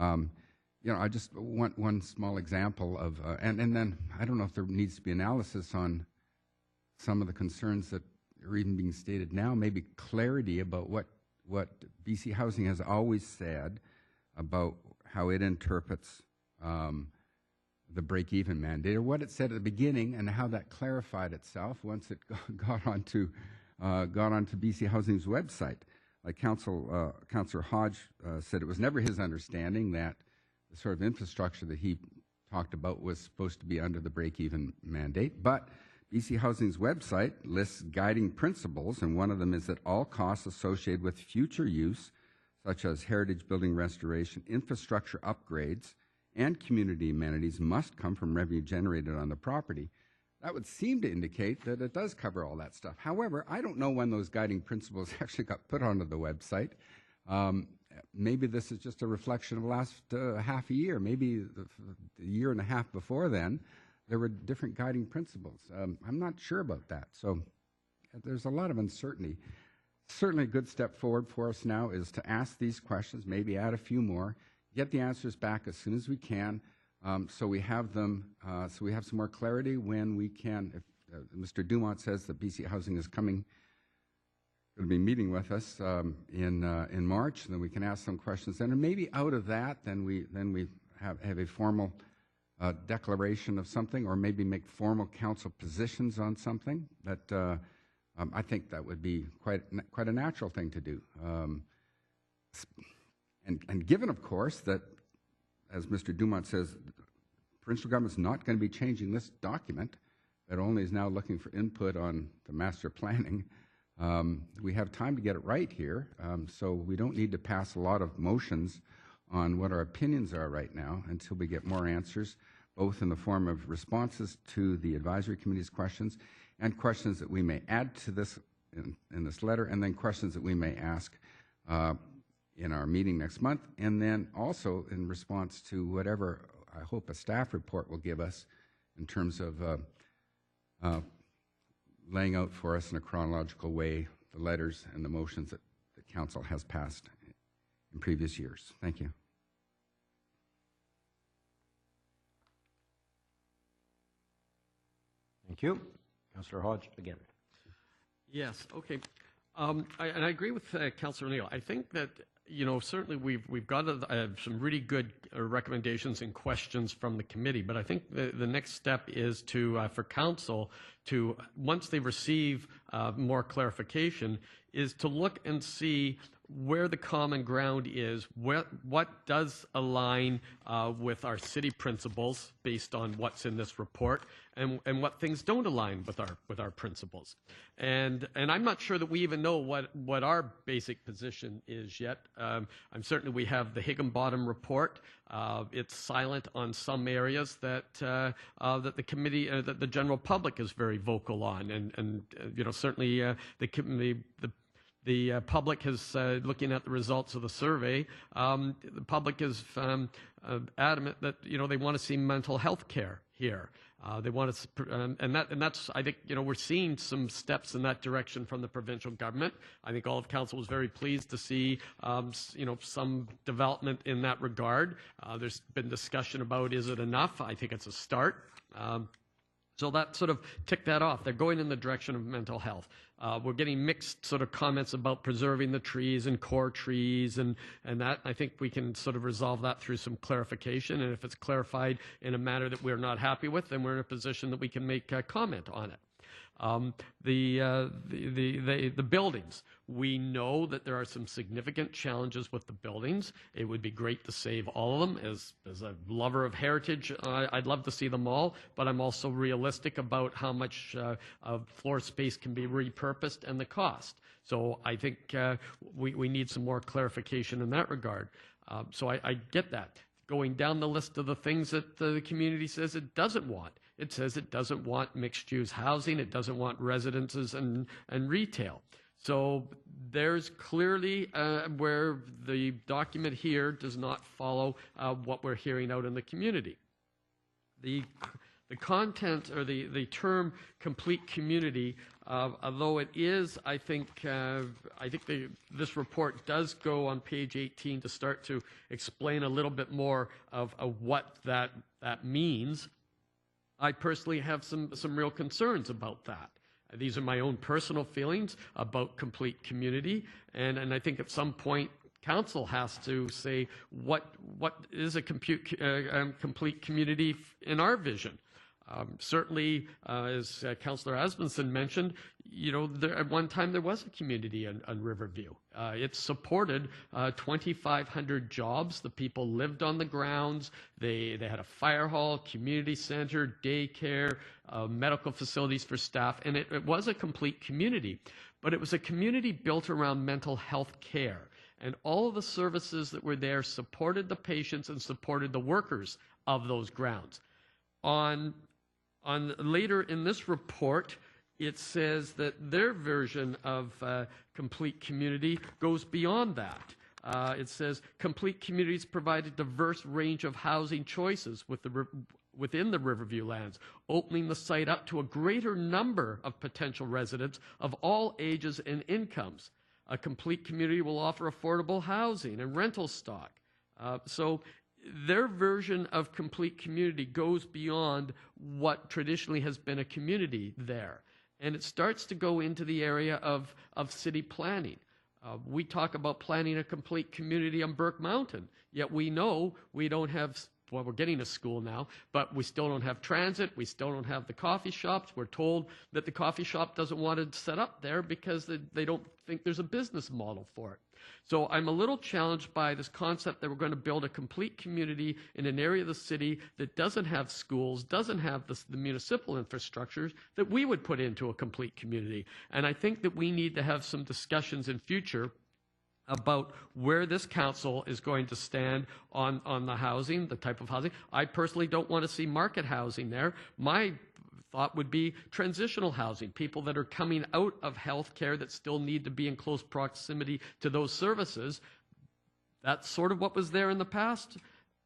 Speaker 5: I just want one small example of, and then I don't know if there needs to be analysis on some of the concerns that are even being stated now, maybe clarity about what BC Housing has always said about how it interprets the break-even mandate, or what it said at the beginning, and how that clarified itself once it got onto BC Housing's website. Like Councillor Hodge said, it was never his understanding that the sort of infrastructure that he talked about was supposed to be under the break-even mandate, but BC Housing's website lists guiding principles, and one of them is that all costs associated with future use, such as heritage building restoration, infrastructure upgrades, and community amenities, must come from revenue generated on the property. That would seem to indicate that it does cover all that stuff. However, I don't know when those guiding principles actually got put onto the website. Maybe this is just a reflection of the last half a year. Maybe the year and a half before then, there were different guiding principles. I'm not sure about that. So there's a lot of uncertainty. Certainly a good step forward for us now is to ask these questions, maybe add a few more, get the answers back as soon as we can, so we have them, so we have some more clarity when we can. If Mr. Dumont says that BC Housing is going to be meeting with us in March, then we can ask some questions then, and maybe out of that, then we have a formal declaration of something, or maybe make formal council positions on something. That I think that would be quite a natural thing to do. And given, of course, that, as Mr. Dumont says, provincial government's not going to be changing this document, that only is now looking for input on the master planning, we have time to get it right here, so we don't need to pass a lot of motions on what our opinions are right now until we get more answers, both in the form of responses to the advisory committee's questions and questions that we may add to this in this letter, and then questions that we may ask in our meeting next month, and then also in response to whatever I hope a staff report will give us in terms of laying out for us in a chronological way the letters and the motions that the council has passed in previous years. Thank you.
Speaker 1: Thank you. Councillor Hodge again.
Speaker 3: Yes, okay. And I agree with Councillor O'Neill. I think that, you know, certainly we've got some really good recommendations and questions from the committee, but I think the next step is to for council to, once they receive more clarification, is to look and see where the common ground is, what does align with our city principles based on what's in this report, and what things don't align with our principles. And I'm not sure that we even know what our basic position is yet. I'm certain we have the Higginbottom report. It's silent on some areas that that the committee, that the general public is very vocal on, and you know, certainly the public is looking at the results of the survey. The public is adamant that, you know, they want to see mental health care here. They want to, and that's, I think, you know, we're seeing some steps in that direction from the provincial government. I think all of council was very pleased to see, you know, some development in that regard. There's been discussion about, is it enough? I think it's a start. So that sort of ticked that off. They're going in the direction of mental health. We're getting mixed sort of comments about preserving the trees and core trees, and that, I think we can sort of resolve that through some clarification. And if it's clarified in a manner that we're not happy with, then we're in a position that we can make a comment on it. The buildings. We know that there are some significant challenges with the buildings. It would be great to save all of them. As a lover of heritage, I'd love to see them all, but I'm also realistic about how much floor space can be repurposed and the cost. So I think we need some more clarification in that regard. So I get that. Going down the list of the things that the community says it doesn't want. It says it doesn't want mixed-use housing. It doesn't want residences and retail. So there's clearly where the document here does not follow what we're hearing out in the community. The content, or the term complete community, although it is, I think this report does go on page 18 to start to explain a little bit more of what that means. I personally have some real concerns about that. These are my own personal feelings about complete community, and I think at some point council has to say what is a complete community in our vision. Certainly, as Councillor Asmundson mentioned, at one time there was a community on Riverview. It supported 2,500 jobs. The people lived on the grounds. They had a fire hall, community center, daycare, medical facilities for staff, and it was a complete community. But it was a community built around mental health care. And all of the services that were there supported the patients and supported the workers of those grounds. Later in this report, it says that their version of complete community goes beyond that. It says complete communities provide a diverse range of housing choices within the Riverview lands, opening the site up to a greater number of potential residents of all ages and incomes. A complete community will offer affordable housing and rental stock. So their version of complete community goes beyond what traditionally has been a community there. And it starts to go into the area of city planning. We talk about planning a complete community on Burke Mountain, yet we know we don't have, well, we're getting a school now, but we still don't have transit, we still don't have the coffee shops. We're told that the coffee shop doesn't want to set up there because they don't think there's a business model for it. So I'm a little challenged by this concept that we're going to build a complete community in an area of the city that doesn't have schools, doesn't have the municipal infrastructures that we would put into a complete community. And I think that we need to have some discussions in future about where this council is going to stand on the housing, the type of housing. I personally don't want to see market housing there. My thought would be transitional housing, people that are coming out of healthcare that still need to be in close proximity to those services. That's sort of what was there in the past.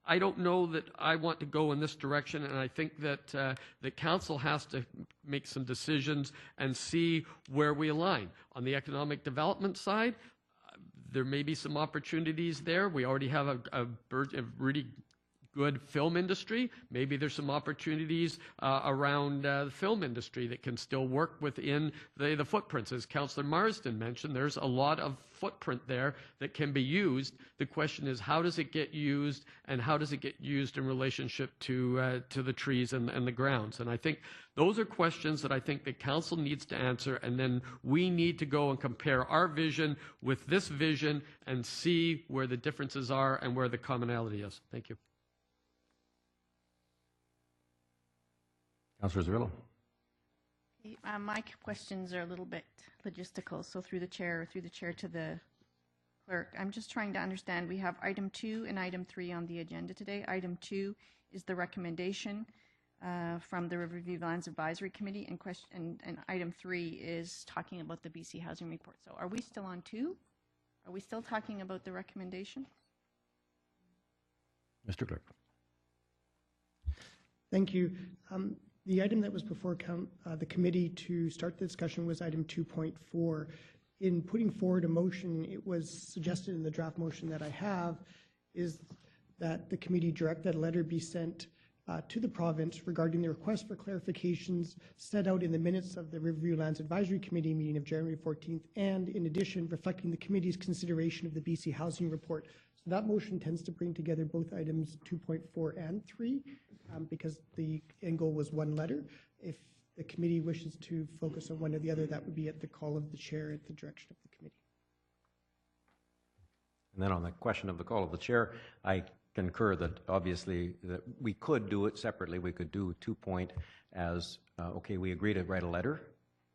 Speaker 3: I don't know that I want to go in this direction, and I think that the council has to make some decisions and see where we align. On the economic development side, there may be some opportunities there. We already have a really good film industry. Maybe there's some opportunities around the film industry that can still work within the footprints. As Councillor Marsden mentioned, there's a lot of footprint there that can be used. The question is, how does it get used, and how does it get used in relationship to the trees and the grounds? And I think those are questions that I think the council needs to answer, and then we need to go and compare our vision with this vision and see where the differences are and where the commonality is. Thank you.
Speaker 1: Councillor Zerillo.
Speaker 9: My questions are a little bit logistical, so through the chair to the clerk. I'm just trying to understand. We have item 2 and item 3 on the agenda today. Item 2 is the recommendation from the Riverview Lands Advisory Committee, and item 3 is talking about the BC Housing Report. So are we still on 2? Are we still talking about the recommendation?
Speaker 1: Mr. Clerk.
Speaker 2: Thank you. The item that was before the committee to start the discussion was item 2.4. In putting forward a motion, it was suggested in the draft motion that I have is that the committee direct that a letter be sent to the province regarding the request for clarifications set out in the minutes of the Riverview Lands Advisory Committee meeting of January 14th, and in addition, reflecting the committee's consideration of the BC Housing Report. So that motion tends to bring together both items 2.4 and 3, because the end goal was one letter. If the committee wishes to focus on one or the other, that would be at the call of the chair at the direction of the committee.
Speaker 1: And then on the question of the call of the chair, I concur that obviously that we could do it separately. We could do 2 point as, okay, we agree to write a letter,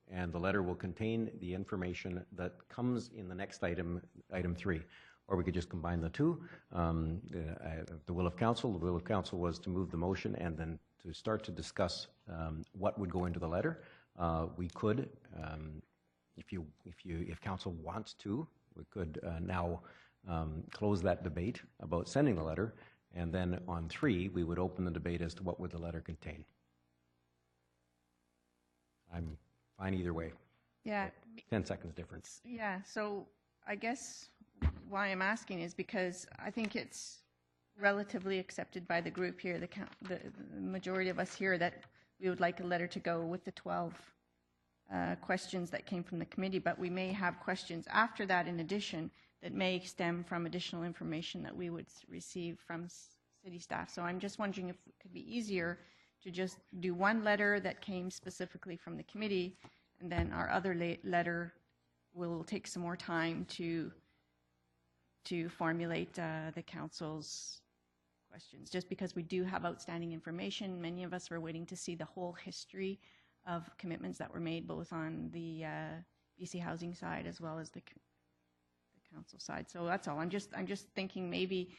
Speaker 1: and the letter will contain the information that comes in the next item, item 3. Or we could just combine the two. The will of council was to move the motion and then to start to discuss what would go into the letter. We could, if council wants to, we could now close that debate about sending the letter, and then on 3, we would open the debate as to what would the letter contain. I'm fine either way.
Speaker 9: Yeah.
Speaker 1: 10 seconds difference.
Speaker 9: Yeah, so I guess why I'm asking is because I think it's relatively accepted by the group here, the majority of us here, that we would like a letter to go with the 12 questions that came from the committee, but we may have questions after that in addition that may stem from additional information that we would receive from city staff. So I'm just wondering if it could be easier to just do one letter that came specifically from the committee, and then our other letter will take some more time to formulate the council's questions, just because we do have outstanding information. Many of us were waiting to see the whole history of commitments that were made, both on the BC Housing side as well as the council side. So that's all. I'm just thinking maybe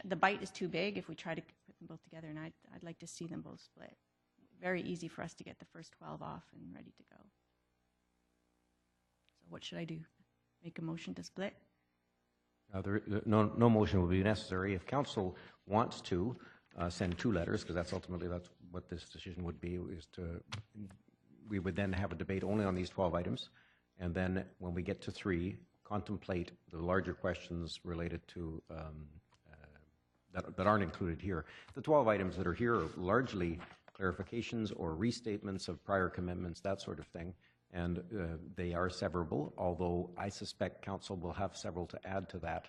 Speaker 9: the bite is too big if we try to put them both together, and I'd like to see them both split. Very easy for us to get the first 12 off and ready to go. So what should I do? Make a motion to split?
Speaker 1: No motion will be necessary. If council wants to send 2 letters, because that's what this decision would be, we would then have a debate only on these 12 items, and then when we get to 3, contemplate the larger questions related to that aren't included here. The 12 items that are here are largely clarifications or restatements of prior commitments, that sort of thing, and they are severable, although I suspect council will have several to add to that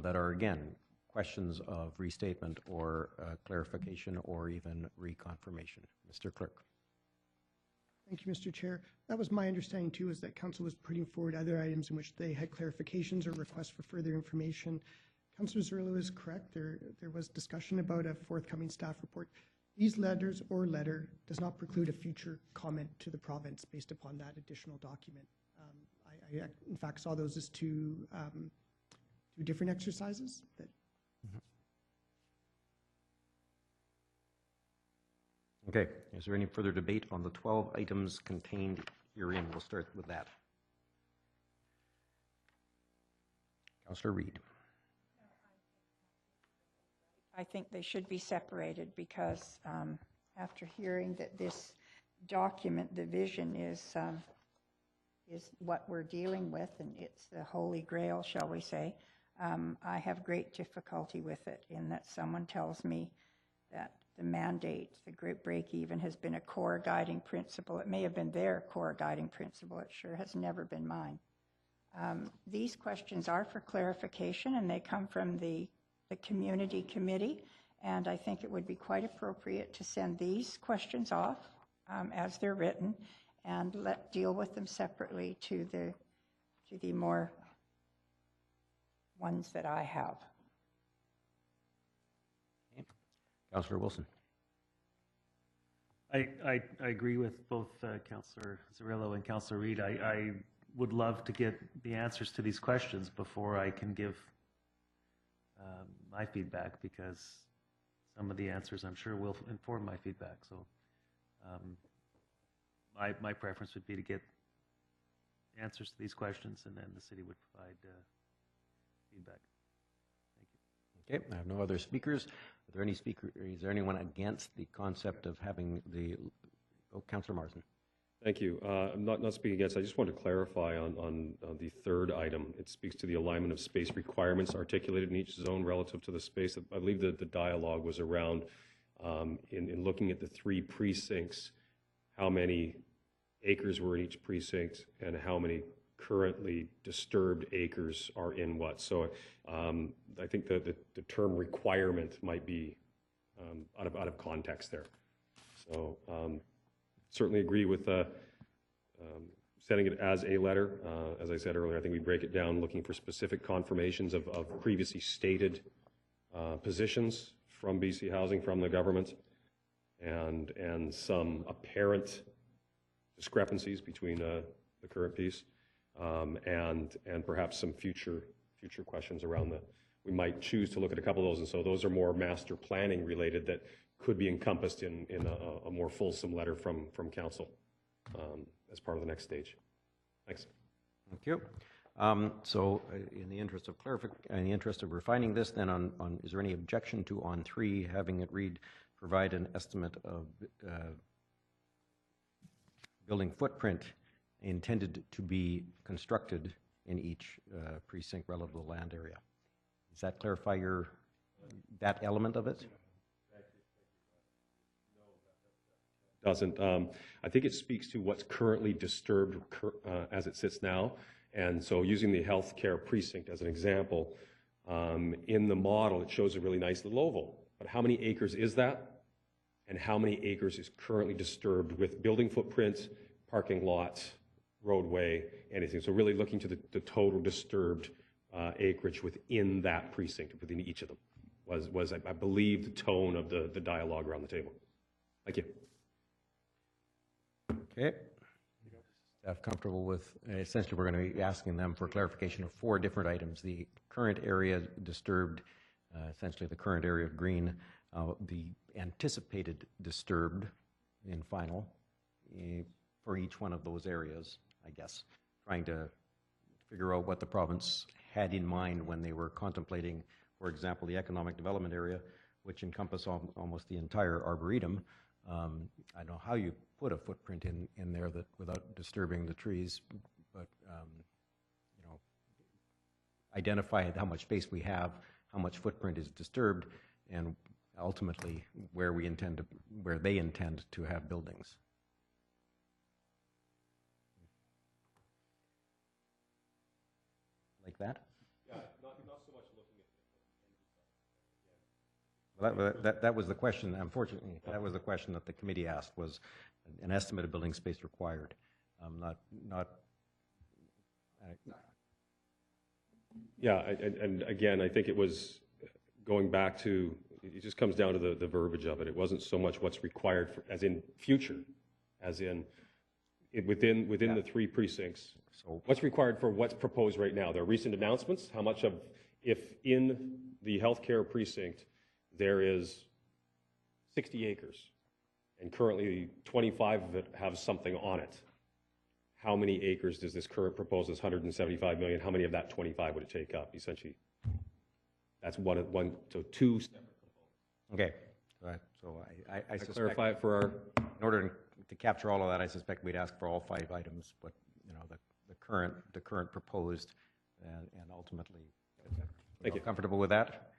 Speaker 1: that are, again, questions of restatement or clarification or even reconfirmation. Mr. Clerk.
Speaker 2: Thank you, Mr. Chair. That was my understanding too, is that council was putting forward other items in which they had clarifications or requests for further information. Councilor Zerlo is correct. There was discussion about a forthcoming staff report. These letters or letter does not preclude a future comment to the province based upon that additional document. I in fact saw those as two different exercises.
Speaker 1: Okay, is there any further debate on the 12 items contained herein? We'll start with that. Councillor Reid.
Speaker 6: I think they should be separated because after hearing that this document, the vision is what we're dealing with, and it's the holy grail, shall we say, I have great difficulty with it in that someone tells me that the mandate, the great break-even, has been a core guiding principle. It may have been their core guiding principle. It sure has never been mine. These questions are for clarification, and they come from the community committee, and I think it would be quite appropriate to send these questions off as they're written and deal with them separately to the more ones that I have.
Speaker 1: Okay. Councillor Wilson.
Speaker 10: I agree with both Councillor Cirillo and Councillor Reid. I would love to get the answers to these questions before I can give my feedback, because some of the answers I'm sure will inform my feedback. So my preference would be to get answers to these questions, and then the city would provide feedback. Thank you.
Speaker 1: Okay, I have no other speakers. Are there any speakers? Is there anyone against the concept of having the? Oh, Councillor Marsden.
Speaker 4: Thank you. I'm not speaking against. I just want to clarify on the third item. It speaks to the alignment of space requirements articulated in each zone relative to the space. I believe that the dialogue was around in looking at the 3 precincts, how many acres were in each precinct and how many currently disturbed acres are in what. So I think the term requirement might be out of context there. So certainly agree with sending it as a letter. As I said earlier, I think we break it down looking for specific confirmations of previously stated positions from BC Housing, from the government, and some apparent discrepancies between the current piece and perhaps some future questions around the. We might choose to look at a couple of those, and so those are more master planning related that could be encompassed in a more fulsome letter from council as part of the next stage. Thanks.
Speaker 1: Thank you. So, in the interest of in the interest of refining this, then is there any objection to on 3 having it read, provide an estimate of building footprint intended to be constructed in each precinct relative to the land area? Does that clarify that element of it?
Speaker 4: doesn't. I think it speaks to what's currently disturbed as it sits now. And so using the healthcare precinct as an example, in the model, it shows a really nice little oval. But how many acres is that? And how many acres is currently disturbed with building footprints, parking lots, roadway, anything? So really looking to the total disturbed acreage within that precinct, within each of them, was I believe, the tone of the dialogue around the table. Thank you.
Speaker 1: Okay. Staff comfortable with, essentially we're going to be asking them for clarification of 4 different items. The current area disturbed, essentially the current area of green, the anticipated disturbed in final for each one of those areas, I guess, trying to figure out what the province had in mind when they were contemplating, for example, the economic development area, which encompass almost the entire Arboretum. I don't know how you put a footprint in there that without disturbing the trees, but you know, identify how much space we have, how much footprint is disturbed, and ultimately where they intend to have buildings. Like that?
Speaker 4: Yeah, not so much looking at
Speaker 1: Well, that was the question. Unfortunately, that was the question that the committee asked, was an estimate of building space required.
Speaker 4: Yeah, and again, I think it was going back to, it just comes down to the verbiage of it. It wasn't so much what's required for, as in future, as in within the 3 precincts.
Speaker 1: So
Speaker 4: what's required for what's proposed right now? There are recent announcements. How much of, if in the healthcare precinct there is 60 acres, and currently 25 of it have something on it, how many acres does this current proposal, this 175 million, how many of that 25 would it take up, essentially? That's one, so 2 separate components.
Speaker 1: okay, so I suspect,
Speaker 4: clarify it for our...
Speaker 1: in order to capture all of that, I suspect we'd ask for all 5 items, but you know, the current proposed, and ultimately.
Speaker 4: Thank you.
Speaker 1: Comfortable with that,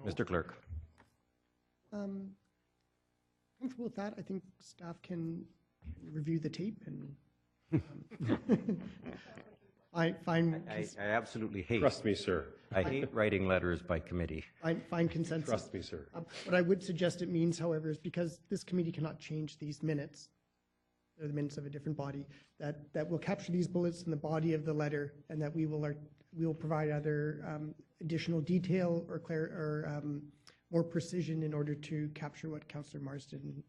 Speaker 1: Mr. Clerk?
Speaker 2: Comfortable with that. I think staff can review the tape and find
Speaker 1: I absolutely hate.
Speaker 4: Trust me, sir.
Speaker 1: I hate writing letters by committee.
Speaker 2: find consensus.
Speaker 4: Trust me, sir.
Speaker 2: What I would suggest it means, however, is because this committee cannot change these minutes, they're the minutes of a different body, that we'll capture these bullets in the body of the letter, and that we will provide either additional detail or more precision in order to capture what Councillor Marsden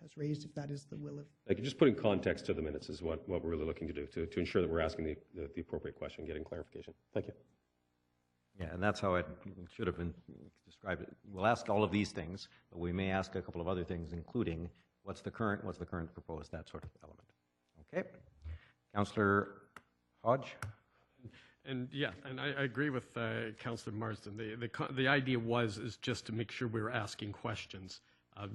Speaker 2: has raised, if that is the will of.
Speaker 4: Like, just putting context to the minutes is what we're really looking to do, to ensure that we're asking the appropriate question, getting clarification. Thank you.
Speaker 1: Yeah, and that's how it should have been described. We'll ask all of these things, but we may ask a couple of other things, including what's the current proposed, that sort of element. Okay. Councillor Hodge?
Speaker 3: And yeah, and I agree with Councillor Marsden. The idea is just to make sure we were asking questions.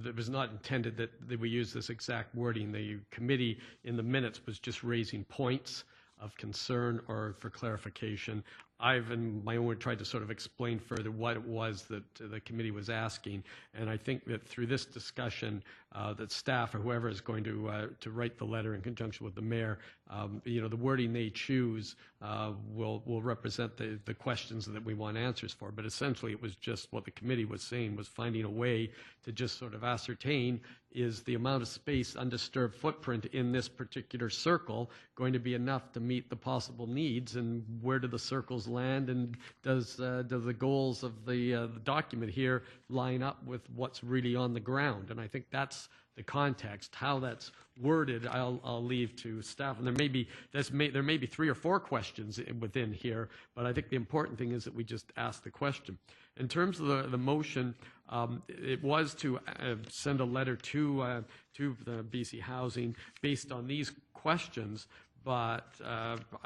Speaker 3: It was not intended that we use this exact wording. The committee in the minutes was just raising points of concern or for clarification. I've, in my own way, tried to sort of explain further what it was that the committee was asking, and I think that through this discussion, that staff or whoever is going to write the letter in conjunction with the mayor, you know, the wording they choose will represent the questions that we want answers for. But essentially, it was just what the committee was saying, was finding a way to just sort of ascertain, is the amount of space, undisturbed footprint in this particular circle going to be enough to meet the possible needs, and where do the circles land, and does the goals of the document here line up with what's really on the ground? And I think that's the context. How that's worded, I'll leave to staff. And there may be 3 or 4 questions within here, but I think the important thing is that we just ask the question. In terms of the motion, it was to send a letter to the BC Housing based on these questions. But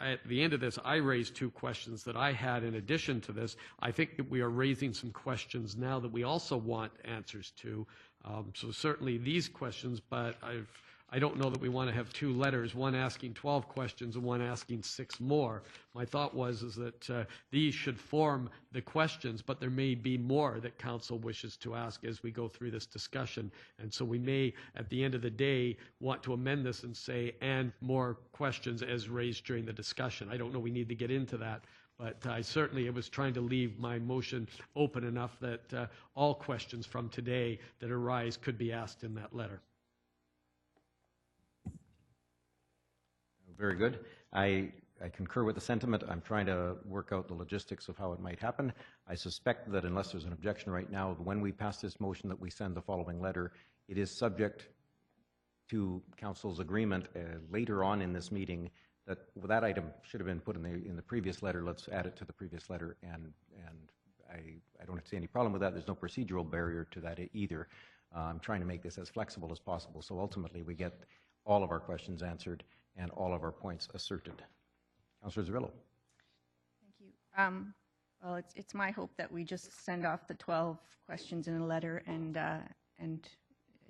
Speaker 3: at the end of this, I raised 2 questions that I had in addition to this. I think that we are raising some questions now that we also want answers to. So certainly these questions, but I don't know that we want to have two letters, one asking 12 questions and one asking 6 more. My thought is that these should form the questions, but there may be more that council wishes to ask as we go through this discussion. And so we may, at the end of the day, want to amend this and say, and more questions as raised during the discussion. I don't know we need to get into that, but I certainly was trying to leave my motion open enough that all questions from today that arise could be asked in that letter.
Speaker 1: Very good. I concur with the sentiment. I'm trying to work out the logistics of how it might happen. I suspect that unless there's an objection right now, when we pass this motion that we send the following letter, it is subject to council's agreement later on in this meeting that that item should have been put in the previous letter. Let's add it to the previous letter, and I don't see any problem with that. There's no procedural barrier to that either. I'm trying to make this as flexible as possible, so ultimately we get all of our questions answered and all of our points asserted. Councillor Zerillo.
Speaker 9: Thank you. Well, it's my hope that we just send off the 12 questions in a letter and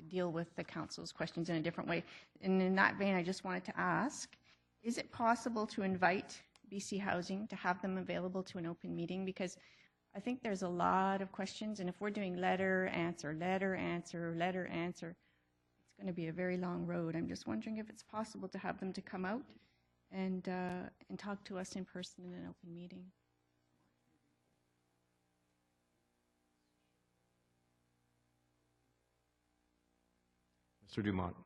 Speaker 9: deal with the council's questions in a different way. And in that vein, I just wanted to ask, is it possible to invite BC Housing to have them available to an open meeting? Because I think there's a lot of questions, and if we're doing letter, answer, letter, answer, letter, answer, it's going to be a very long road. I'm just wondering if it's possible to have them to come out and talk to us in person in an open meeting.
Speaker 1: Mr. Dumont.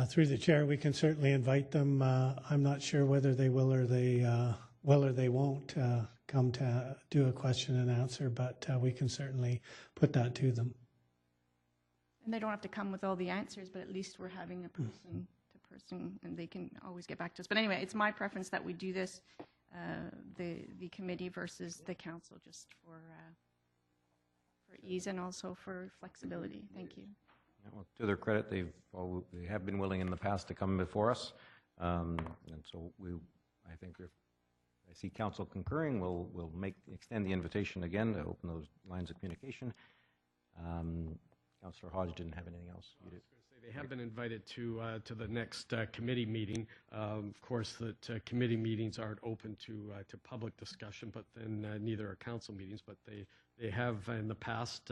Speaker 8: Through the chair, we can certainly invite them. I'm not sure whether they will or they won't come to do a question and answer, but we can certainly put that to them.
Speaker 9: And they don't have to come with all the answers, but at least we're having a person to person, and they can always get back to us. But anyway, it's my preference that we do this, the committee versus the council, just for ease and also for flexibility. Thank you.
Speaker 1: Yeah, well, to their credit, they have been willing in the past to come before us, and so I think if I see council concurring, we'll extend the invitation again to open those lines of communication. Councillor Hodge didn't have anything else. You did.
Speaker 3: They have been invited to the next committee meeting. Of course, that committee meetings aren't open to public discussion, but then neither are council meetings. But they have in the past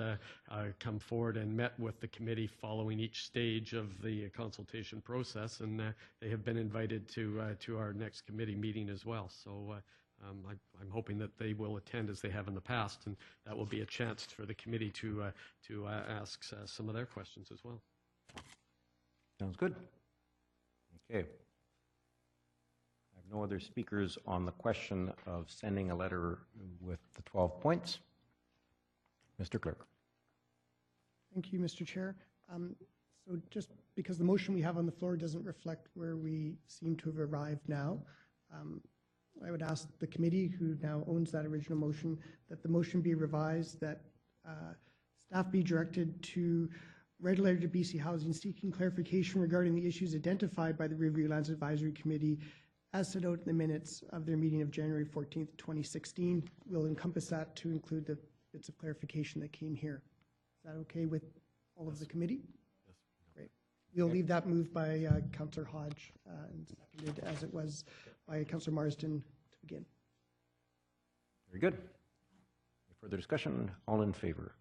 Speaker 3: come forward and met with the committee following each stage of the consultation process, and they have been invited to our next committee meeting as well. So I'm hoping that they will attend as they have in the past, and that will be a chance for the committee to ask some of their questions as well.
Speaker 1: Sounds good. Okay. I have no other speakers on the question of sending a letter with the 12 points. Mr. Clerk.
Speaker 2: Thank you, Mr. Chair. So just because the motion we have on the floor doesn't reflect where we seem to have arrived now, I would ask the committee, who now owns that original motion, that the motion be revised, that staff be directed to write a letter to BC Housing seeking clarification regarding the issues identified by the Riverview Lands Advisory Committee as set out in the minutes of their meeting of January 14th, 2016. We'll encompass that to include the bits of clarification that came here. Is that okay with all of the committee?
Speaker 3: Yes.
Speaker 2: Great. We'll leave that moved by Councillor Hodge and seconded as it was by Councillor Marsden to begin.
Speaker 1: Very good. Any further discussion? All in favor?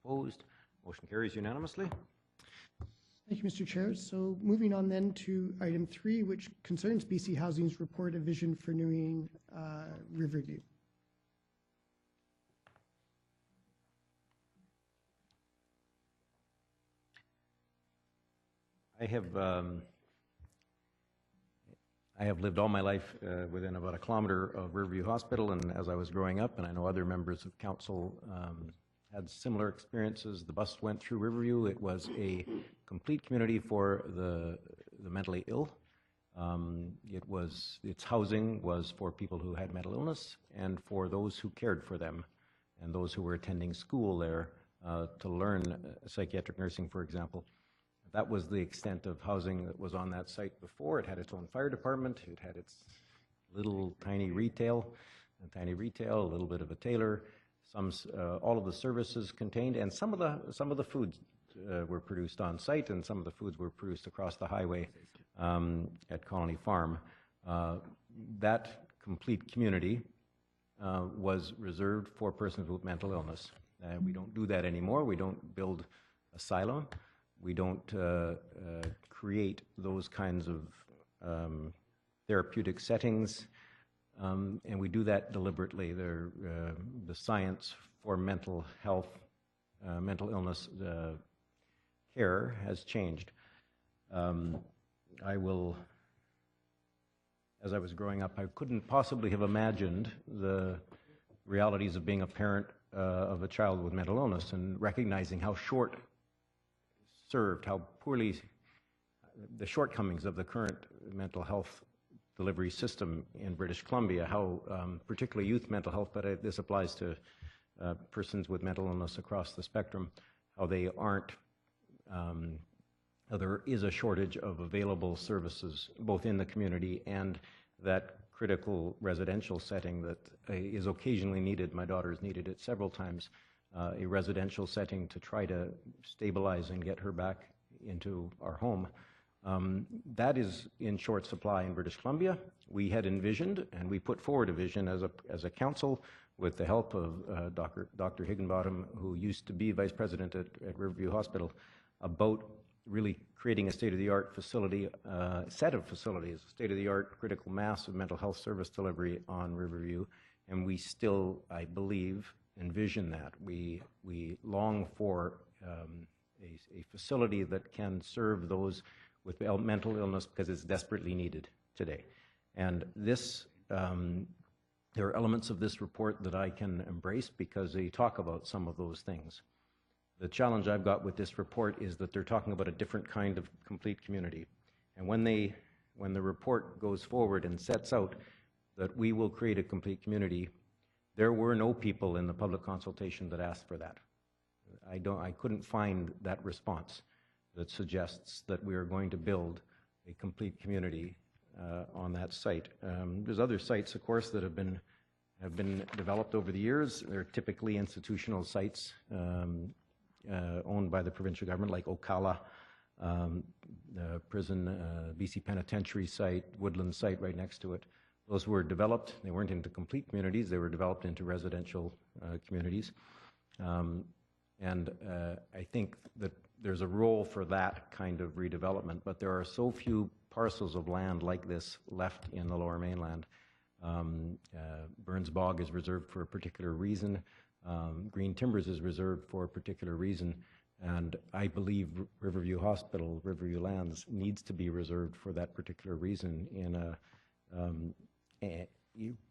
Speaker 1: Opposed? Motion carries unanimously.
Speaker 2: Thank you, Mr. Chair. So moving on then to item 3, which concerns BC Housing's report of vision for renewing Riverview.
Speaker 1: I have lived all my life within about a kilometer of Riverview Hospital, and as I was growing up, and I know other members of council had similar experiences. The bus went through Riverview. It was a complete community for the mentally ill. Its housing was for people who had mental illness and for those who cared for them and those who were attending school there to learn psychiatric nursing, for example. That was the extent of housing that was on that site before. It had its own fire department. It had its little tiny retail, a little bit of a tailor, all of the services contained, and some of the food were produced on site, and some of the foods were produced across the highway at Colony Farm. That complete community was reserved for persons with mental illness. We don't do that anymore. We don't build a silo. We don't create those kinds of therapeutic settings, and we do that deliberately. The science for mental health, mental illness care has changed. As I was growing up, I couldn't possibly have imagined the realities of being a parent of a child with mental illness and recognizing how short-served, how poorly, the shortcomings of the current mental health delivery system in British Columbia, how particularly youth mental health, but this applies to persons with mental illness across the spectrum, how they aren't, there is a shortage of available services both in the community and that critical residential setting that is occasionally needed. My daughter's needed it several times, a residential setting to try to stabilize and get her back into our home. That is in short supply in British Columbia. We had envisioned, and we put forward a vision as a council with the help of Dr. Higginbottom, who used to be vice president at Riverview Hospital, about really creating a state-of-the-art facility, set of facilities, state-of-the-art critical mass of mental health service delivery on Riverview, and we still, I believe, envision that. We long for a facility that can serve those with mental illness because it's desperately needed today. And this, there are elements of this report that I can embrace because they talk about some of those things. The challenge I've got with this report is that they're talking about a different kind of complete community. And when the report goes forward and sets out that we will create a complete community, there were no people in the public consultation that asked for that. I couldn't find that response that suggests that we are going to build a complete community on that site. There's other sites, of course, that have been developed over the years. They're typically institutional sites owned by the provincial government, like Ocala, the prison, BC Penitentiary site, Woodland site right next to it. Those were developed. They weren't into complete communities. They were developed into residential communities. And I think that there's a role for that kind of redevelopment, but there are so few parcels of land like this left in the Lower Mainland. Burns Bog is reserved for a particular reason. Green Timbers is reserved for a particular reason, and I believe Riverview Hospital, Riverview Lands, needs to be reserved for that particular reason,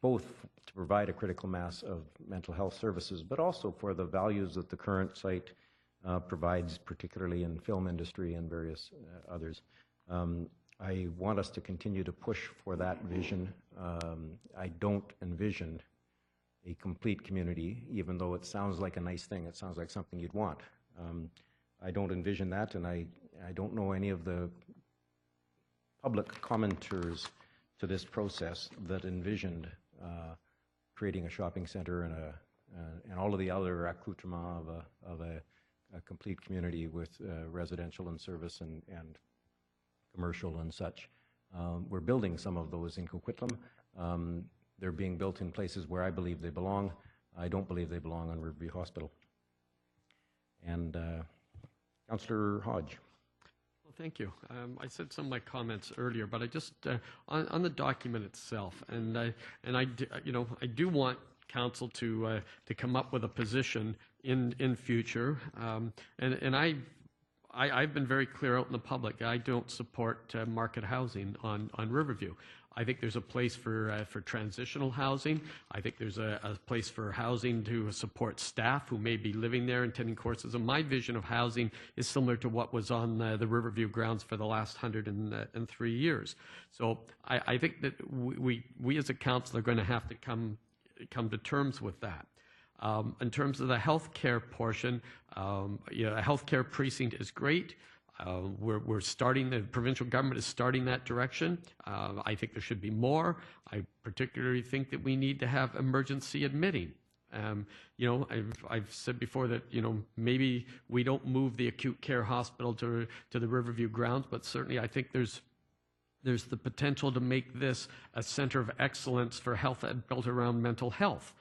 Speaker 1: both to provide a critical mass of mental health services, but also for the values that the current site provides, particularly in film industry and various others. I want us to continue to push for that vision. I don't envision a complete community, even though it sounds like a nice thing. It sounds like something you'd want. I don't envision that, and I don't know any of the public commenters to this process that envisioned creating a shopping center and all of the other accoutrements of a complete community with residential and service and commercial and such. We're building some of those in Coquitlam. They're being built in places where I believe they belong. I don't believe they belong on Riverview Hospital. And Councillor Hodge.
Speaker 3: Well, thank you. I said some of my comments earlier, but I just on the document itself, and I do want council to come up with a position in future, and I've been very clear out in the public. I don't support market housing on Riverview. I think there's a place for transitional housing. I think there's a place for housing to support staff who may be living there and attending courses. And my vision of housing is similar to what was on the Riverview grounds for the last 103 years. So I think that we as a council are going to have to come to terms with that. In terms of the healthcare portion, a healthcare precinct is great. We're starting, the provincial government is starting that direction. I think there should be more. I particularly think that we need to have emergency admitting. I've said before that, maybe we don't move the acute care hospital to the Riverview grounds, but certainly I think there's the potential to make this a center of excellence for health built around mental health.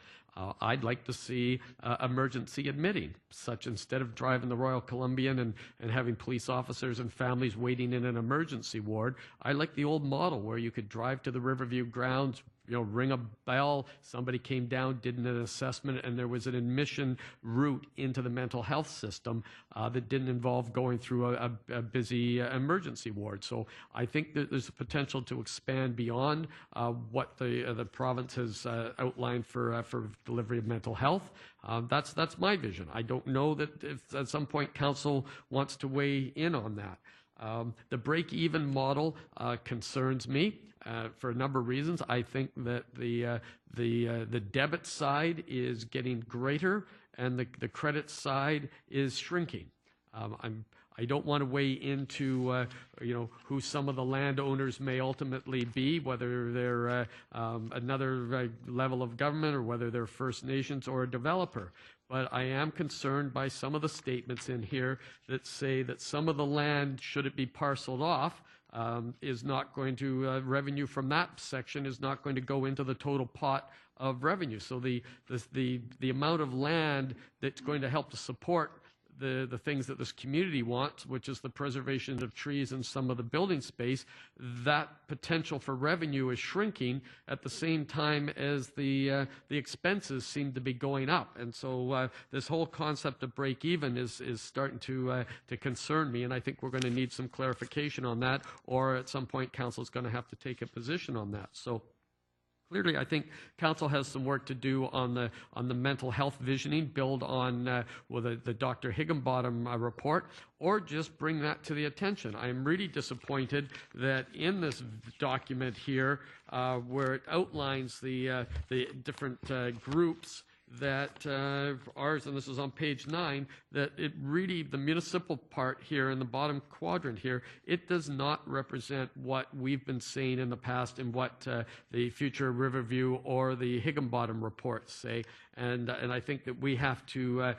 Speaker 3: I'd like to see emergency admitting, such instead of driving the Royal Columbian and having police officers and families waiting in an emergency ward, I like the old model where you could drive to the Riverview grounds, ring a bell, somebody came down, did an assessment, and there was an admission route into the mental health system that didn't involve going through a busy emergency ward. So I think that there's a potential to expand beyond what the province has outlined for delivery of mental health. That's my vision. I don't know that if at some point council wants to weigh in on that. The break-even model concerns me. For a number of reasons. I think that the debit side is getting greater and the credit side is shrinking. I don't want to weigh into who some of the landowners may ultimately be, whether they're another level of government or whether they're First Nations or a developer. But I am concerned by some of the statements in here that say that some of the land, should it be parceled off, is not going to revenue from that section is not going to go into the total pot of revenue. So the amount of land that's going to help to support the things that this community wants, which is the preservation of trees and some of the building space, that potential for revenue is shrinking at the same time as the expenses seem to be going up. And so this whole concept of break even is starting to concern me, and I think we're going to need some clarification on that, or at some point council is going to have to take a position on that. So clearly, I think council has some work to do on the mental health visioning, build on the Dr. Higginbottom report, or just bring that to the attention. I'm really disappointed that in this document here, where it outlines the different groups that ours, and this is on page 9, that it really, the municipal part here in the bottom quadrant here, it does not represent what we've been saying in the past and what the future Riverview or the Higginbottom reports say. And I think that we have to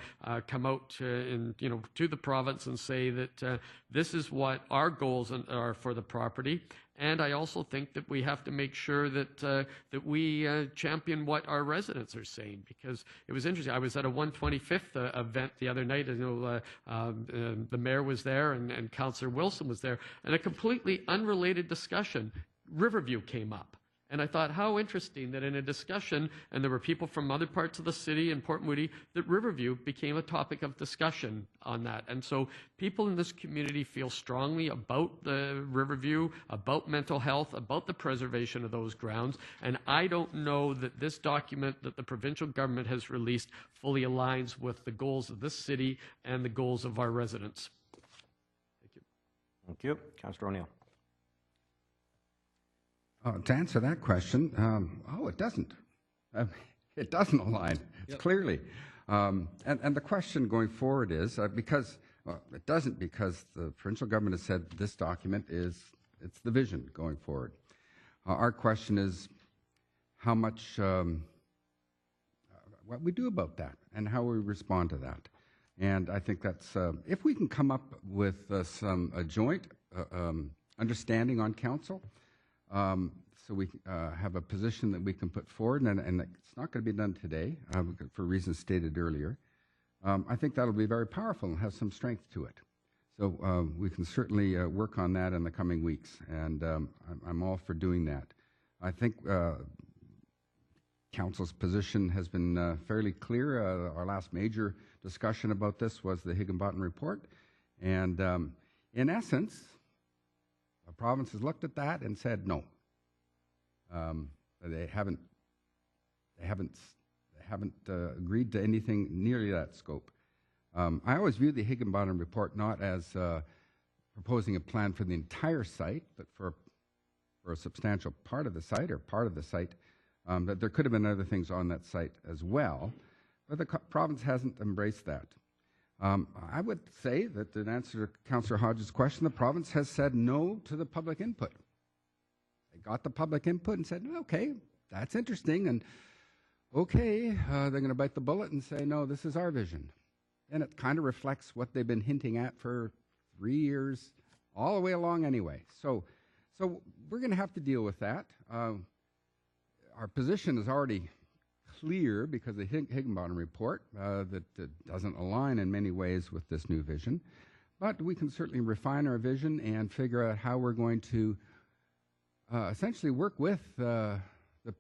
Speaker 3: come out to the province and say that this is what our goals are for the property. And I also think that we have to make sure that we champion what our residents are saying, because it was interesting. I was at a 125th event the other night. I know the mayor was there and Councillor Wilson was there, and a completely unrelated discussion, Riverview, came up. And I thought, how interesting that in a discussion, and there were people from other parts of the city and Port Moody, that Riverview became a topic of discussion on that. And so people in this community feel strongly about the Riverview, about mental health, about the preservation of those grounds. And I don't know that this document that the provincial government has released fully aligns with the goals of this city and the goals of our residents. Thank you.
Speaker 1: Thank you. Councillor O'Neill.
Speaker 5: To answer that question, it doesn't. It doesn't align, clearly. And the question going forward is, it doesn't, because the provincial government has said this document it's the vision going forward. Our question is how much, what we do about that and how we respond to that. And I think that's, if we can come up with a joint understanding on council, so we have a position that we can put forward, and it's not going to be done today for reasons stated earlier. I think that'll be very powerful and have some strength to it. So we can certainly work on that in the coming weeks, and I'm all for doing that. I think council's position has been fairly clear. Our last major discussion about this was the Higginbottom report, and in essence, the province has looked at that and said no. They haven't agreed to anything nearly that scope. I always view the Higginbottom report not as proposing a plan for the entire site, but for a substantial part of the site, or part of the site, that there could have been other things on that site as well, but the province hasn't embraced that. I would say that, in answer to Councillor Hodges' question, the province has said no to the public input. They got the public input and said, okay, that's interesting, and okay, they're going to bite the bullet and say, no, this is our vision. And it kind of reflects what they've been hinting at for 3 years, all the way along anyway. So we're going to have to deal with that. Our position is already clear because of the Higginbottom report that doesn't align in many ways with this new vision. But we can certainly refine our vision and figure out how we're going to essentially work with the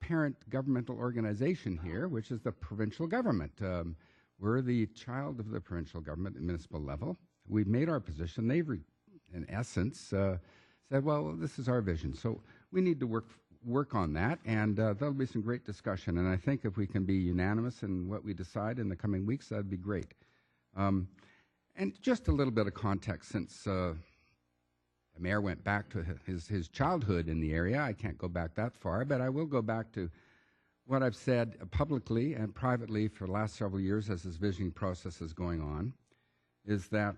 Speaker 5: parent governmental organization here, which is the provincial government. We're the child of the provincial government at municipal level. We've made our position. They've, in essence, said, well, this is our vision. So we need to work on that, and there'll be some great discussion. And I think if we can be unanimous in what we decide in the coming weeks, that'd be great. And just a little bit of context, since the mayor went back to his childhood in the area. I can't go back that far, but I will go back to what I've said publicly and privately for the last several years as this visioning process is going on, is that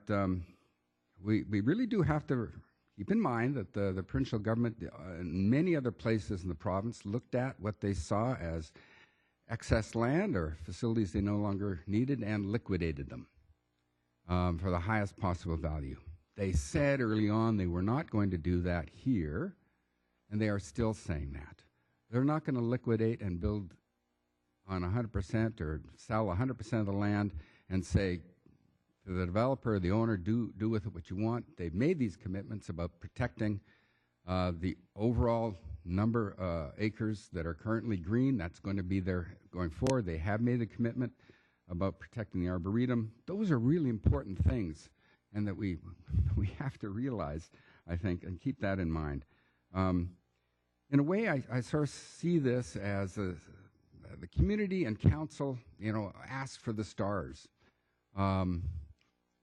Speaker 5: we really do have to keep in mind that the provincial government and many other places in the province looked at what they saw as excess land or facilities they no longer needed and liquidated them for the highest possible value. They said early on they were not going to do that here, and they are still saying that. They're not going to liquidate and build on 100% or sell 100% of the land and say to the developer or the owner, do with it what you want. They've made these commitments about protecting the overall number of acres that are currently green. That's going to be there going forward. They have made a commitment about protecting the Arboretum. Those are really important things, and that we have to realize, I think, and keep that in mind. In a way, I sort of see this as the community and council, asked for the stars.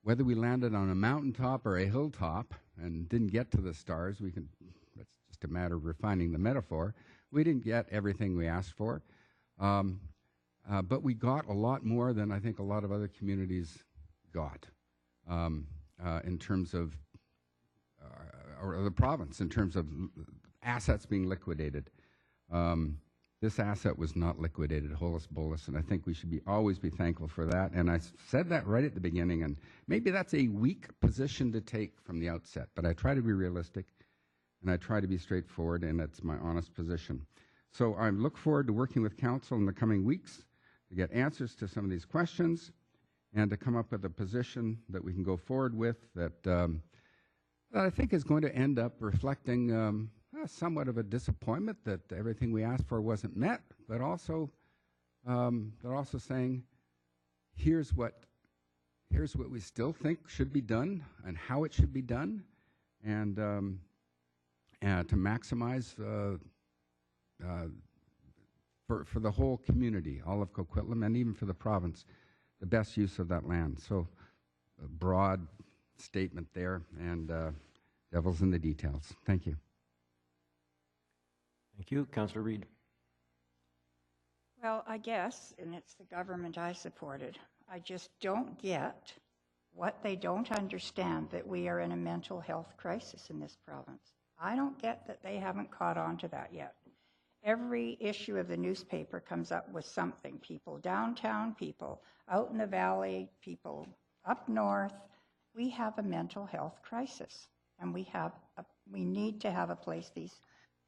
Speaker 5: Whether we landed on a mountaintop or a hilltop and didn't get to the stars, that's just a matter of refining the metaphor. We didn't get everything we asked for, but we got a lot more than I think a lot of other communities got in terms of, or the province, in terms of assets being liquidated. This asset was not liquidated, holus bolus, and I think we should always be thankful for that. And I said that right at the beginning, and maybe that's a weak position to take from the outset, but I try to be realistic, and I try to be straightforward, and that's my honest position. So I look forward to working with council in the coming weeks to get answers to some of these questions and to come up with a position that we can go forward with that I think is going to end up reflecting somewhat of a disappointment that everything we asked for wasn't met, but also they're also saying, here's what we still think should be done and how it should be done, and to maximize for the whole community, all of Coquitlam, and even for the province, the best use of that land. So a broad statement there, and devil's in the details. Thank you.
Speaker 1: Thank you. Councillor Reid.
Speaker 6: Well, I guess, and it's the government I supported, I just don't get what they don't understand, that we are in a mental health crisis in this province. I don't get that they haven't caught on to that yet. Every issue of the newspaper comes up with something. People downtown, people out in the valley, people up north. We have a mental health crisis, and we need to have a place these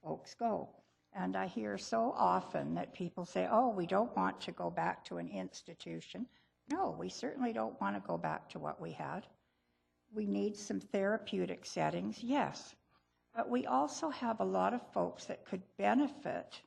Speaker 6: folks go. And I hear so often that people say, oh, we don't want to go back to an institution. No, we certainly don't want to go back to what we had. We need some therapeutic settings, yes. But we also have a lot of folks that could benefit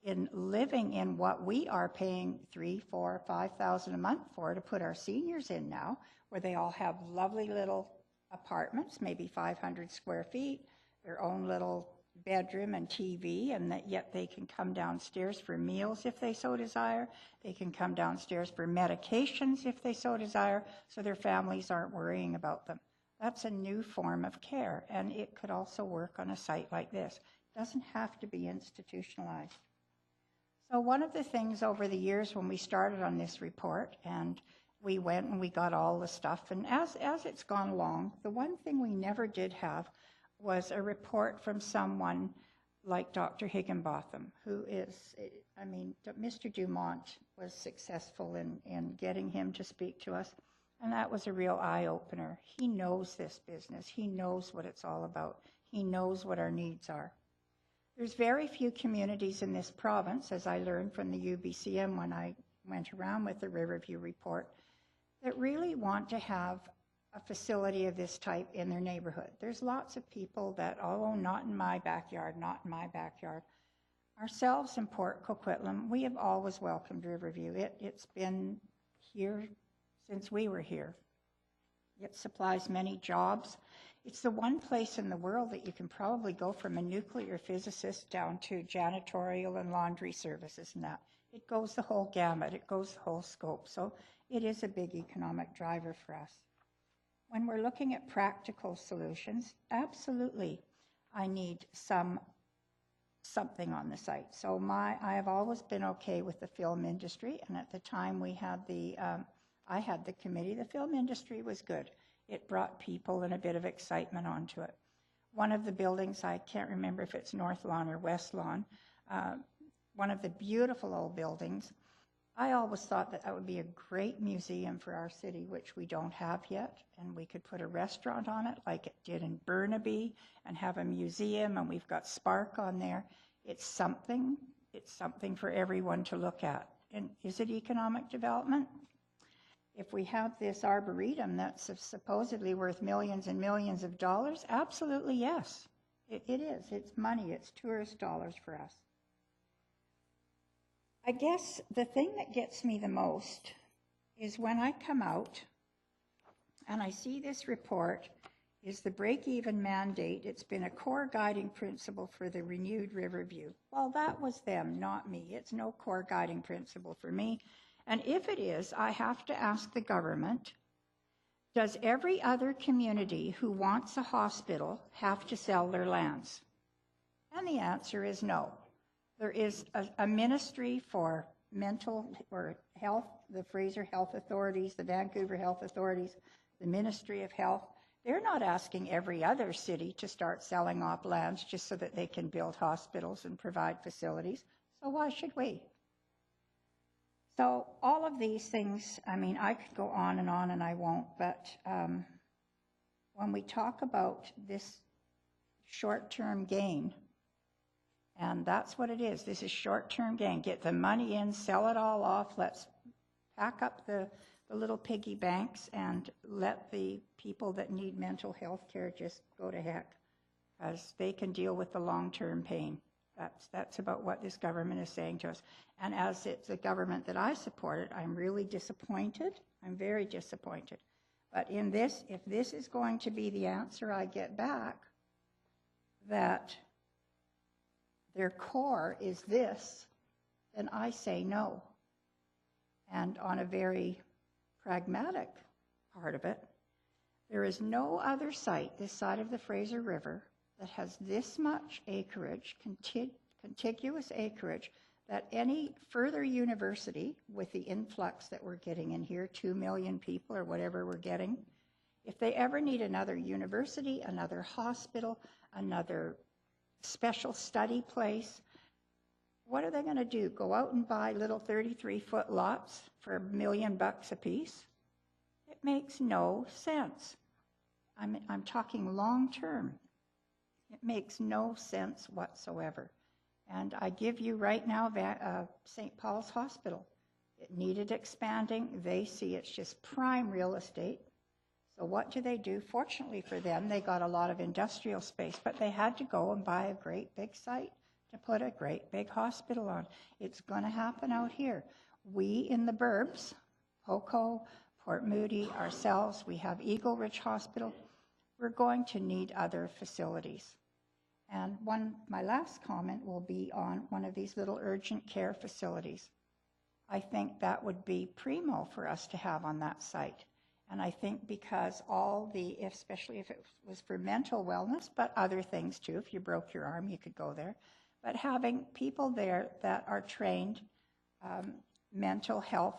Speaker 6: in living in what we are paying $3,000, $4,000, $5,000 a month for to put our seniors in now, where they all have lovely little apartments, maybe 500 square feet, their own little bedroom and TV, and that yet they can come downstairs for meals if they so desire. They can come downstairs for medications if they so desire, so their families aren't worrying about them. That's a new form of care, and it could also work on a site like this. It doesn't have to be institutionalized. So one of the things over the years when we started on this report, and we went and we got all the stuff, and as it's gone along, the one thing we never did have was a report from someone like Dr. Higginbotham, who is, I mean, Mr. Dumont was successful in getting him to speak to us, and that was a real eye-opener. He knows this business. He knows what it's all about. He knows what our needs are. There's very few communities in this province, as I learned from the UBCM when I went around with the Riverview report, that really want to have a facility of this type in their neighborhood. There's lots of people that, oh, not in my backyard, not in my backyard. Ourselves in Port Coquitlam, we have always welcomed Riverview. It's been here since we were here. It supplies many jobs. It's the one place in the world that you can probably go from a nuclear physicist down to janitorial and laundry services and that. It goes the whole gamut. It goes the whole scope. So it is a big economic driver for us. When we're looking at practical solutions, absolutely, I need something on the site. So I have always been okay with the film industry, and at the time we had I had the committee. The film industry was good. It brought people and a bit of excitement onto it. One of the buildings, I can't remember if it's North Lawn or West Lawn, one of the beautiful old buildings, I always thought that would be a great museum for our city, which we don't have yet, and we could put a restaurant on it like it did in Burnaby and have a museum, and we've got Spark on there. It's something for everyone to look at. And is it economic development? If we have this arboretum that's supposedly worth millions and millions of dollars, absolutely yes. It is. It's money. It's tourist dollars for us. I guess the thing that gets me the most is when I come out and I see this report is the break-even mandate. It's been a core guiding principle for the renewed Riverview. Well, that was them, not me. It's no core guiding principle for me. And if it is, I have to ask the government, does every other community who wants a hospital have to sell their lands? And the answer is no. There is a ministry for mental or health, the Fraser Health Authorities, the Vancouver Health Authorities, the Ministry of Health. They're not asking every other city to start selling off lands just so that they can build hospitals and provide facilities. So why should we? So all of these things, I mean, I could go on and I won't, but when we talk about this short-term gain, and that's what it is. This is short-term gain. Get the money in, sell it all off. Let's pack up the little piggy banks and let the people that need mental health care just go to heck, because they can deal with the long-term pain. That's about what this government is saying to us. And as it's a government that I supported, I'm really disappointed. I'm very disappointed. But in this, if this is going to be the answer I get back, that their core is this, then I say no. And on a very pragmatic part of it, there is no other site this side of the Fraser River that has this much acreage, contiguous acreage, that any further university, with the influx that we're getting in here, 2 million people or whatever we're getting, if they ever need another university, another hospital, another special study place, what are they going to do? Go out and buy little 33-foot lots for $1 million a piece? It makes no sense. I'm talking long term. It makes no sense whatsoever. And I give you right now St. Paul's Hospital. It needed expanding. They see it's just prime real estate. So what do? Fortunately for them, they got a lot of industrial space, but they had to go and buy a great big site to put a great big hospital on. It's going to happen out here. We in the burbs, Poco, Port Moody, ourselves, we have Eagle Ridge Hospital. We're going to need other facilities. And my last comment will be on one of these little urgent care facilities. I think that would be primo for us to have on that site. And I think because especially if it was for mental wellness, but other things too, if you broke your arm, you could go there. But having people there that are trained mental health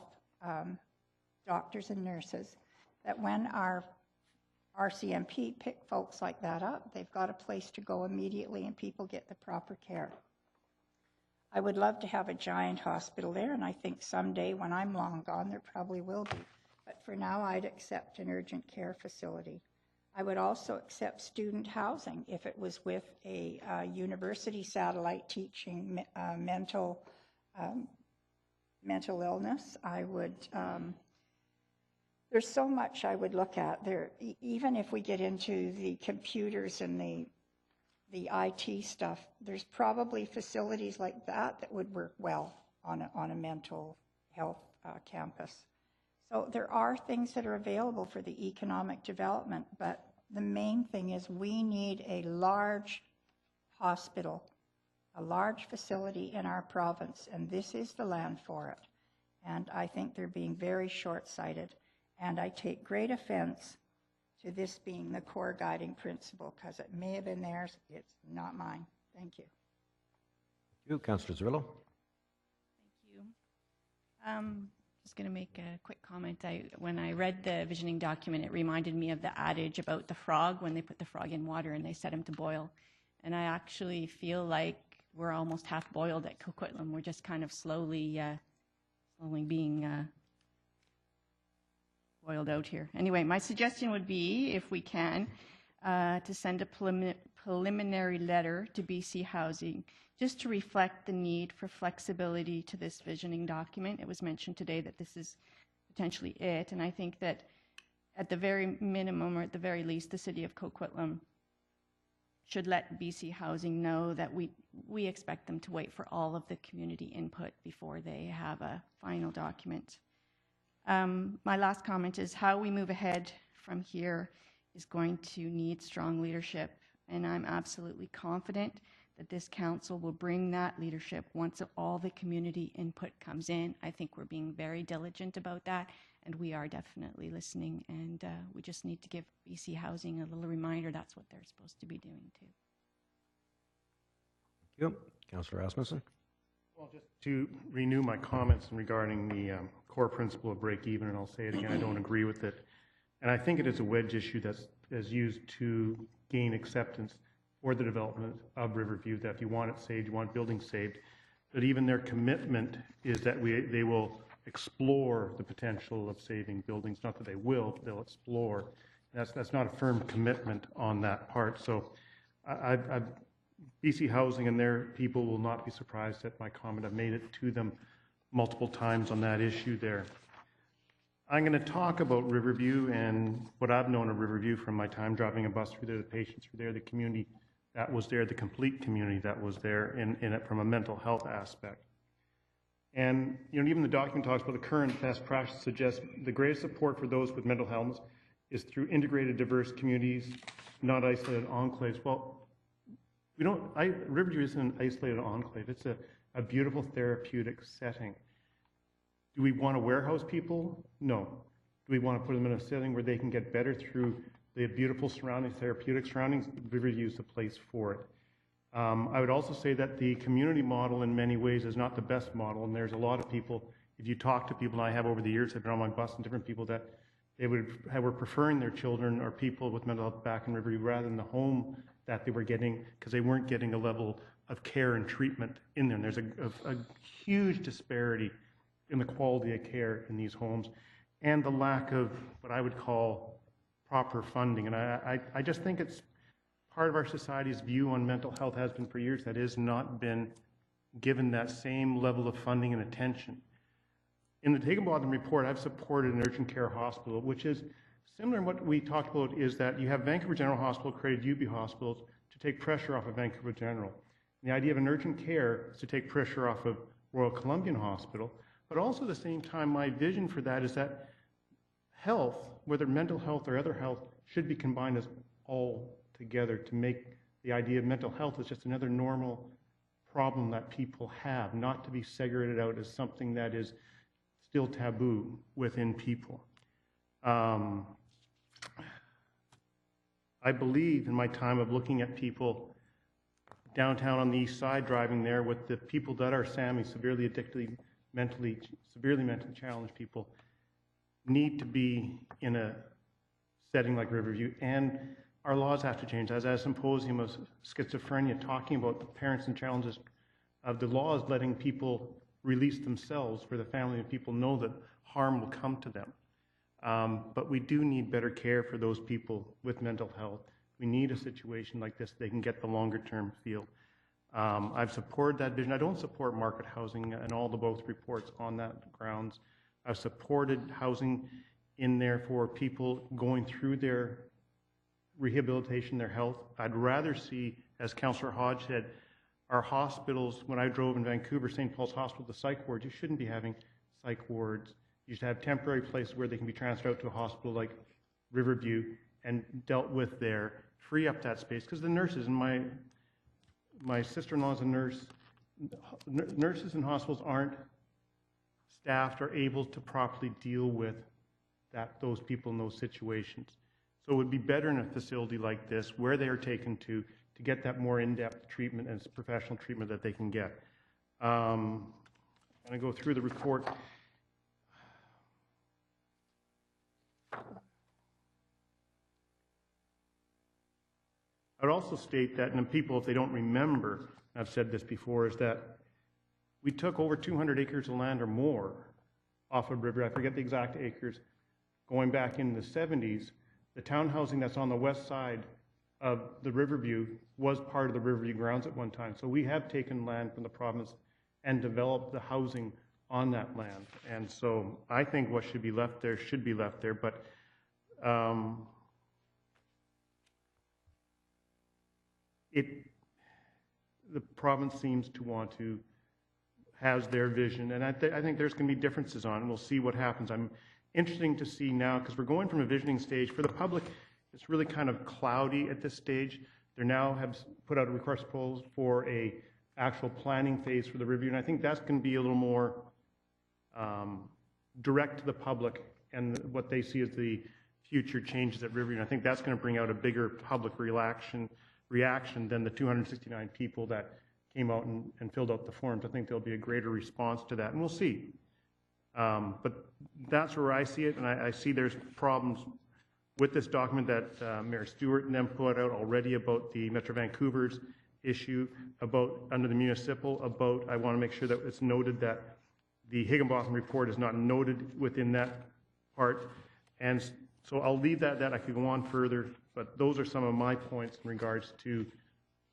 Speaker 6: doctors and nurses, that when our RCMP pick folks like that up. They've got a place to go immediately and people get the proper care. I would love to have a giant hospital there, and I think someday when I'm long gone, there probably will be. But for now, I'd accept an urgent care facility. I would also accept student housing if it was with a university satellite teaching mental illness. I would, there's so much I would look at there, even if we get into the computers and the IT stuff, there's probably facilities like that that would work well on a mental health campus. So there are things that are available for the economic development, but the main thing is we need a large hospital, a large facility in our province, and this is the land for it. And I think they're being very short-sighted, and I take great offense to this being the core guiding principle, because it may have been theirs, it's not mine. Thank you.
Speaker 1: Thank you. Councillor Zerillo.
Speaker 9: Thank you. Just going to make a quick comment. When I read the visioning document, it reminded me of the adage about the frog, when they put the frog in water and they set him to boil. And I actually feel like we're almost half boiled at Coquitlam. We're just kind of slowly being boiled out here. Anyway, my suggestion would be, if we can, to send a preliminary letter to BC Housing just to reflect the need for flexibility to this visioning document. It was mentioned today that this is potentially it, and I think that at the very minimum, or at the very least, the City of Coquitlam should let BC Housing know that we expect them to wait for all of the community input before they have a final document. My last comment is how we move ahead from here is going to need strong leadership, and I'm absolutely confident that this council will bring that leadership once all the community input comes in. I think we're being very diligent about that, and we are definitely listening, and we just need to give BC Housing a little reminder that's what they're supposed to be doing too.
Speaker 1: Thank you. Councillor Asmussen.
Speaker 7: Well, just to renew my comments regarding the core principle of break even, and I'll say it again, I don't agree with it. And I think it is a wedge issue that's used to gain acceptance for the development of Riverview, that if you want it saved, you want buildings saved, that even their commitment is that they will explore the potential of saving buildings. Not that they will, but they'll explore. That's not a firm commitment on that part. So BC Housing and their people will not be surprised at my comment. I've made it to them multiple times on that issue there. I'm going to talk about Riverview and what I've known of Riverview from my time driving a bus through there, the patients were there, the community that was there, the complete community that was there in it from a mental health aspect. And even the document talks about the current best practice suggests the greatest support for those with mental health is through integrated, diverse communities, not isolated enclaves. Well, Riverview isn't an isolated enclave. It's a beautiful therapeutic setting. Do we want to warehouse people? No. Do we want to put them in a setting where they can get better through the beautiful surroundings, therapeutic surroundings? Riverview is the place for it. I would also say that the community model in many ways is not the best model, and there's a lot of people, if you talk to people, and I have over the years, I've been on my bus and different people, that they were preferring their children or people with mental health back in Riverview rather than the home that they were getting, because they weren't getting a level of care and treatment in there. And there's a huge disparity in the quality of care in these homes and the lack of what I would call proper funding. And I just think it's part of our society's view on mental health has been for years that has not been given that same level of funding and attention. In the Higginbotham report, I've supported an urgent care hospital, which is similar to what we talked about, is that you have Vancouver General Hospital created UB hospitals to take pressure off of Vancouver General. And the idea of an urgent care is to take pressure off of Royal Columbian Hospital, but also at the same time, my vision for that is that health, whether mental health or other health, should be combined as all together to make the idea of mental health as just another normal problem that people have, not to be segregated out as something that is still taboo within people. I believe in my time of looking at people downtown on the east side driving there with the people that are SAMI, severely addicted, severely mentally challenged people, need to be in a setting like Riverview, and our laws have to change. As a symposium of schizophrenia, talking about the parents and challenges of the laws letting people release themselves for the family, and people know that harm will come to them. But we do need better care for those people with mental health. We need a situation like this, they can get the longer term feel. I've supported that vision. I don't support market housing and all the both reports on that grounds. I've supported housing in there for people going through their rehabilitation, their health. I'd rather see, as Councillor Hodge said, our hospitals, when I drove in Vancouver, St. Paul's Hospital, the psych wards, you shouldn't be having psych wards. You should have temporary places where they can be transferred out to a hospital like Riverview and dealt with there, free up that space. Because the nurses, and my sister-in-law is a nurse, nurses in hospitals aren't staffed or able to properly deal with those people in those situations. So it would be better in a facility like this where they are taken to get that more in-depth treatment and professional treatment that they can get. I'm going to go through the report. I would also state that, and people, if they don't remember, I've said this before, is that we took over 200 acres of land or more off of River. I forget the exact acres. Going back in the 70s, the town housing that's on the west side of the Riverview was part of the Riverview grounds at one time. So we have taken land from the province and developed the housing on that land. And so I think what should be left there should be left there. But the province seems to want to has their vision, and I think there's going to be differences on it, and we'll see what happens. I'm interesting to see now, because we're going from a visioning stage. For the public, it's really kind of cloudy at this stage. They now have put out a request proposal for a actual planning phase for the review, and I think that's going to be a little more direct to the public and what they see as the future changes at Riverview. And I think that's going to bring out a bigger public reaction than the 269 people that came out and filled out the forms. I think there'll be a greater response to that, and we'll see. But that's where I see it, and I see there's problems with this document that Mayor Stewart and them put out already about the Metro Vancouver's issue, about under the municipal, about I want to make sure that it's noted that the Higginbotham report is not noted within that part. And so I'll leave that I could go on further, but those are some of my points in regards to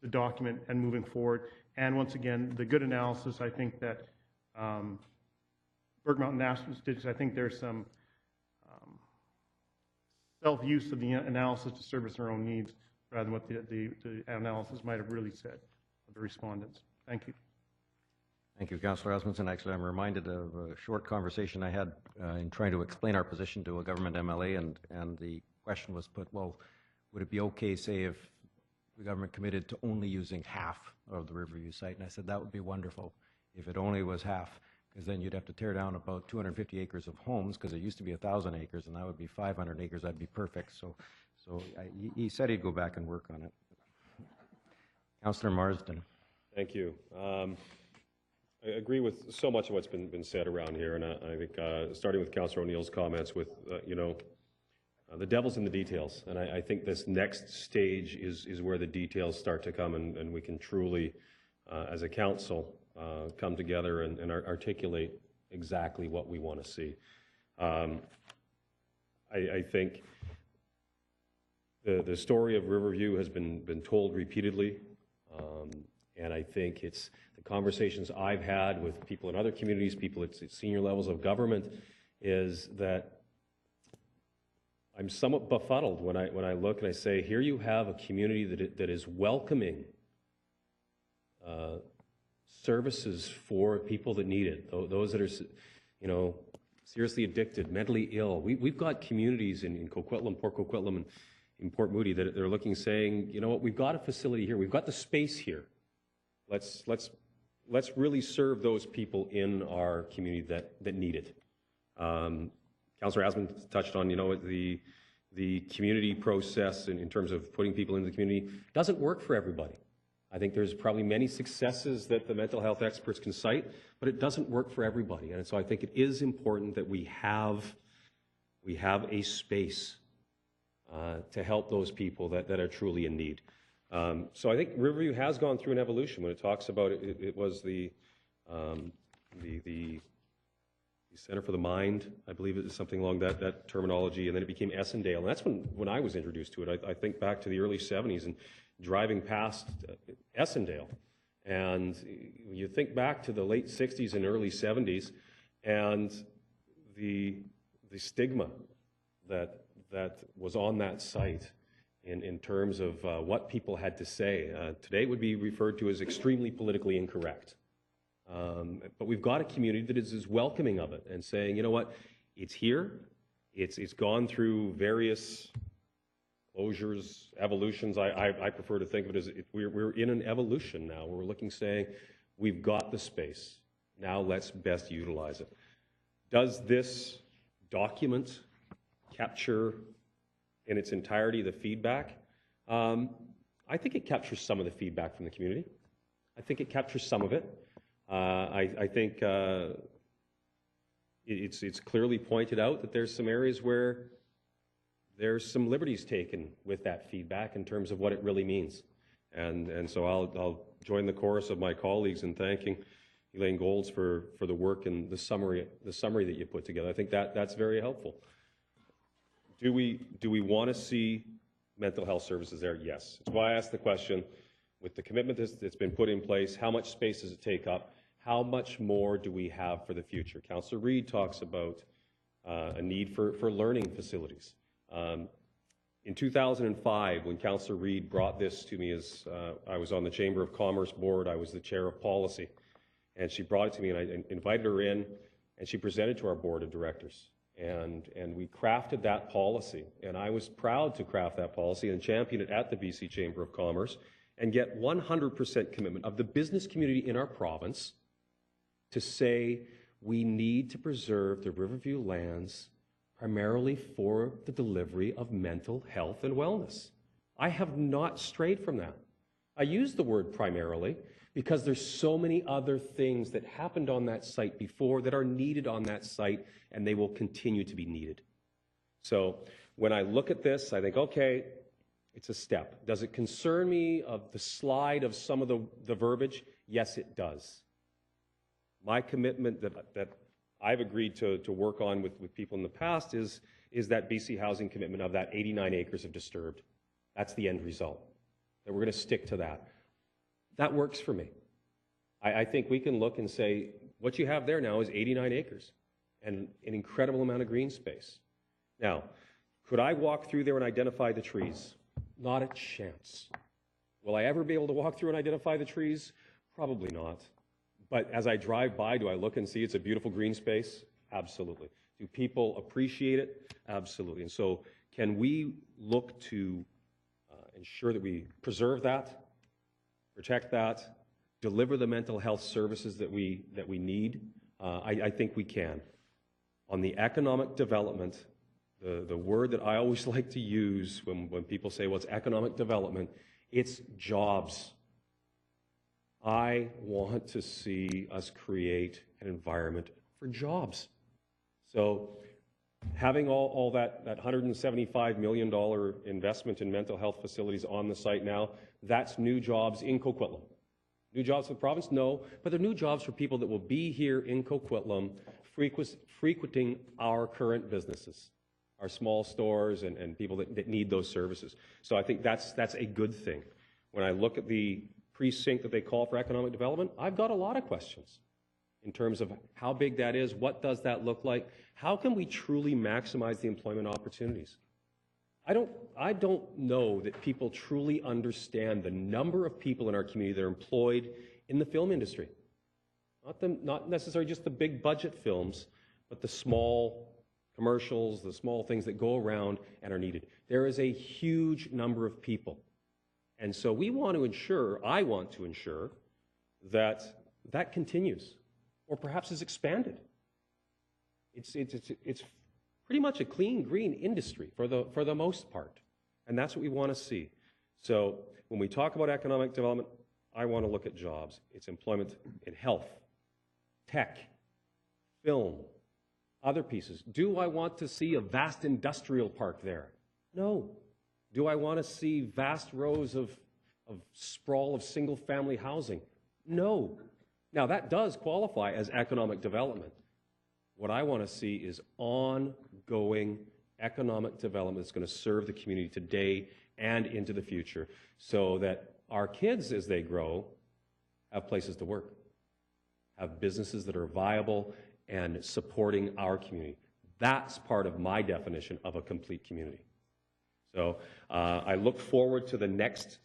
Speaker 7: the document and moving forward. And once again, the good analysis, I think that Berg Mountain National Statistics, I think there's some self-use of the analysis to service their own needs rather than what the analysis might have really said of the respondents. Thank you.
Speaker 1: Thank you, Councillor Asmussen. Actually, I'm reminded of a short conversation I had in trying to explain our position to a government MLA, and the question was put, well, would it be okay, say, if the government committed to only using half of the Riverview site? And I said, that would be wonderful if it only was half, because then you'd have to tear down about 250 acres of homes, because it used to be 1,000 acres, and that would be 500 acres. That'd be perfect. So he said he'd go back and work on it. Councillor Marsden.
Speaker 4: Thank you. I agree with so much of what's been said around here, and I think starting with Councillor O'Neill's comments with, the devil's in the details, and I think this next stage is where the details start to come, and we can truly, as a council, come together and articulate exactly what we want to see. I think the story of Riverview has been told repeatedly, and I think it's the conversations I've had with people in other communities, people at senior levels of government, is that I'm somewhat befuddled when I look and I say, here you have a community that is welcoming services for people that need it, those that are, seriously addicted, mentally ill. We've got communities in Coquitlam, Port Coquitlam, and in Port Moody that are looking, saying, you know what, we've got a facility here, we've got the space here. Let's really serve those people in our community that need it. Councillor Asman touched on, the community process in terms of putting people into the community doesn't work for everybody. I think there's probably many successes that the mental health experts can cite, but it doesn't work for everybody. And so I think it is important that we have a space to help those people that are truly in need. So I think Riverview has gone through an evolution. When it talks about it, it was the Center for the Mind, I believe it is something along that terminology, and then it became Essendale. And that's when I was introduced to it. I think back to the early 70s and driving past Essendale. And you think back to the late 60s and early 70s and the stigma that was on that site in terms of what people had to say. Today it would be referred to as extremely politically incorrect. But we've got a community that is welcoming of it and saying, you know what, it's here, it's gone through various closures, evolutions. I prefer to think of it as we're in an evolution now. We're looking, saying, we've got the space, now let's best utilize it. Does this document capture in its entirety the feedback? I think it captures some of the feedback from the community. I think it captures some of it. I think it's clearly pointed out that there's some areas where there's some liberties taken with that feedback in terms of what it really means. And so I'll join the chorus of my colleagues in thanking Elaine Golds for the work and the summary that you put together. I think that's very helpful. Do we want to see mental health services there? Yes. That's why I asked the question, with the commitment that's been put in place, how much space does it take up? How much more do we have for the future? Councillor Reid talks about a need for learning facilities. In 2005, when Councillor Reid brought this to me, as I was on the Chamber of Commerce board, I was the chair of policy, and she brought it to me, and I invited her in, and she presented to our board of directors. And we crafted that policy, and I was proud to craft that policy and champion it at the BC Chamber of Commerce and get 100% commitment of the business community in our province to say we need to preserve the Riverview lands primarily for the delivery of mental health and wellness. I have not strayed from that. I use the word primarily because there's so many other things that happened on that site before that are needed on that site, and they will continue to be needed. So when I look at this, I think, okay, it's a step. Does it concern me of the slide of some of the verbiage? Yes, it does. My commitment that I've agreed to work on with people in the past is that BC Housing commitment of that 89 acres of disturbed. That's the end result. That we're going to stick to that. That works for me. I think we can look and say, what you have there now is 89 acres and an incredible amount of green space. Now, could I walk through there and identify the trees? Not a chance. Will I ever be able to walk through and identify the trees? Probably not. But as I drive by, do I look and see it's a beautiful green space? Absolutely. Do people appreciate it? Absolutely. And so can we look to ensure that we preserve that, protect that, deliver the mental health services that we need? I think we can. On the economic development, the word that I always like to use when people say, well, it's economic development, it's jobs. I want to see us create an environment for jobs. So having all that $175 million investment in mental health facilities on the site now, that's new jobs in Coquitlam. New jobs for the province? No, but they're new jobs for people that will be here in Coquitlam frequenting our current businesses, our small stores and people that need those services. So I think that's a good thing. When I look at the precinct that they call for economic development, I've got a lot of questions in terms of how big that is, what does that look like, how can we truly maximize the employment opportunities? I don't know that people truly understand the number of people in our community that are employed in the film industry. Not necessarily just the big budget films, but the small commercials, the small things that go around and are needed. There is a huge number of people. And so we want to ensure, I want to ensure, that that continues, or perhaps is expanded. It's pretty much a clean green industry for the most part, and that's what we want to see. So when we talk about economic development, I want to look at jobs. It's employment in health, tech, film, other pieces. Do I want to see a vast industrial park there? No. Do I want to see vast rows of sprawl of single-family housing? No. Now, that does qualify as economic development. What I want to see is ongoing economic development that's going to serve the community today and into the future so that our kids, as they grow, have places to work, have businesses that are viable and supporting our community. That's part of my definition of a complete community. So I look forward to the next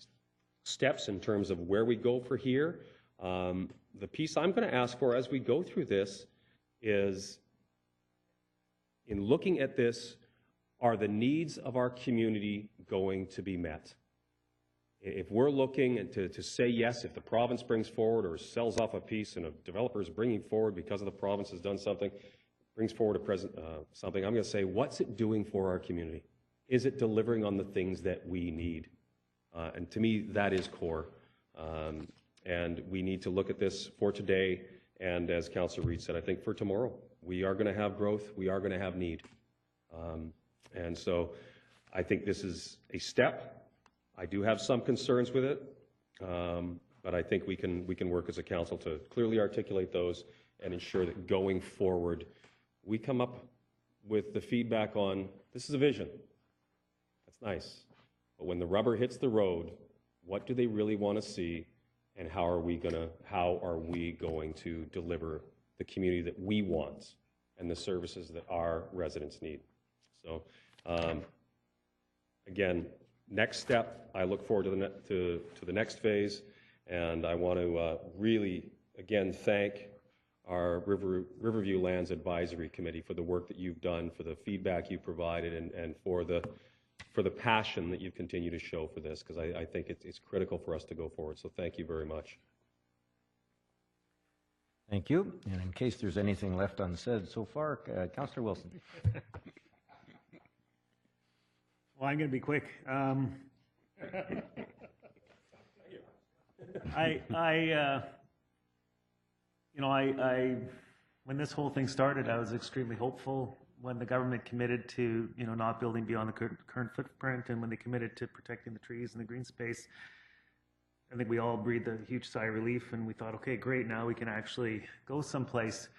Speaker 4: steps in terms of where we go for here. The piece I'm going to ask for as we go through this is, in looking at this, are the needs of our community going to be met? If we're looking to say yes, if the province brings forward or sells off a piece and a developer is bringing forward because of the province has done something, brings forward something, I'm going to say, what's it doing for our community? Is it delivering on the things that we need? And to me, that is core. And we need to look at this for today, and as Councillor Reid said, I think for tomorrow. We are going to have growth. We are going to have need. And so I think this is a step. I do have some concerns with it, but I think we can work as a council to clearly articulate those and ensure that going forward, we come up with the feedback on, this is a vision. That's nice. But when the rubber hits the road, what do they really want to see, and how are we going to deliver the community that we want and the services that our residents need? So, again, next step, I look forward to the next phase, and I want to really, again, thank our Riverview Lands Advisory Committee for the work that you've done, for the feedback you provided, and for the passion that you continue to show for this, because I think it's critical for us to go forward. So thank you very much.
Speaker 1: Thank you. And in case there's anything left unsaid so far, Councillor Wilson.
Speaker 10: Well, I'm going to be quick. When this whole thing started, I was extremely hopeful. When the government committed to, not building beyond the current footprint, and when they committed to protecting the trees and the green space, I think we all breathed a huge sigh of relief, and we thought, okay, great, now we can actually go someplace.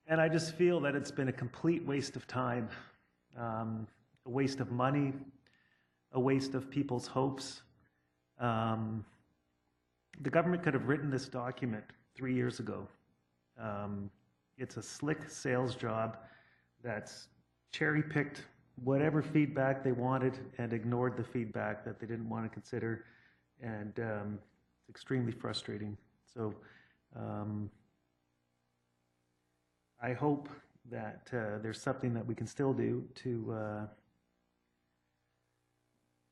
Speaker 10: And I just feel that it's been a complete waste of time, a waste of money, a waste of people's hopes. The government could have written this document 3 years ago. It's a slick sales job that's cherry-picked whatever feedback they wanted and ignored the feedback that they didn't want to consider, and it's extremely frustrating. So I hope that there's something that we can still do to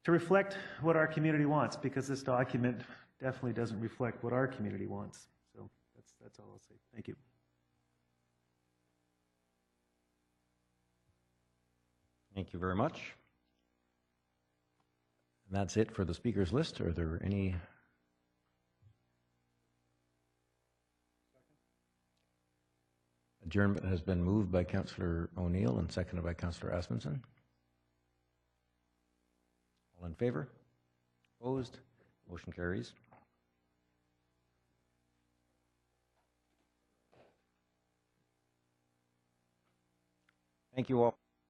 Speaker 10: reflect what our community wants, because this document definitely doesn't reflect what our community wants. So that's all I'll say. Thank you.
Speaker 1: Thank you very much. And that's it for the speakers list. Are there any? Adjournment has been moved by Councillor O'Neill and seconded by Councillor Asmunsen. All in favor? Opposed? Motion carries. Thank you all.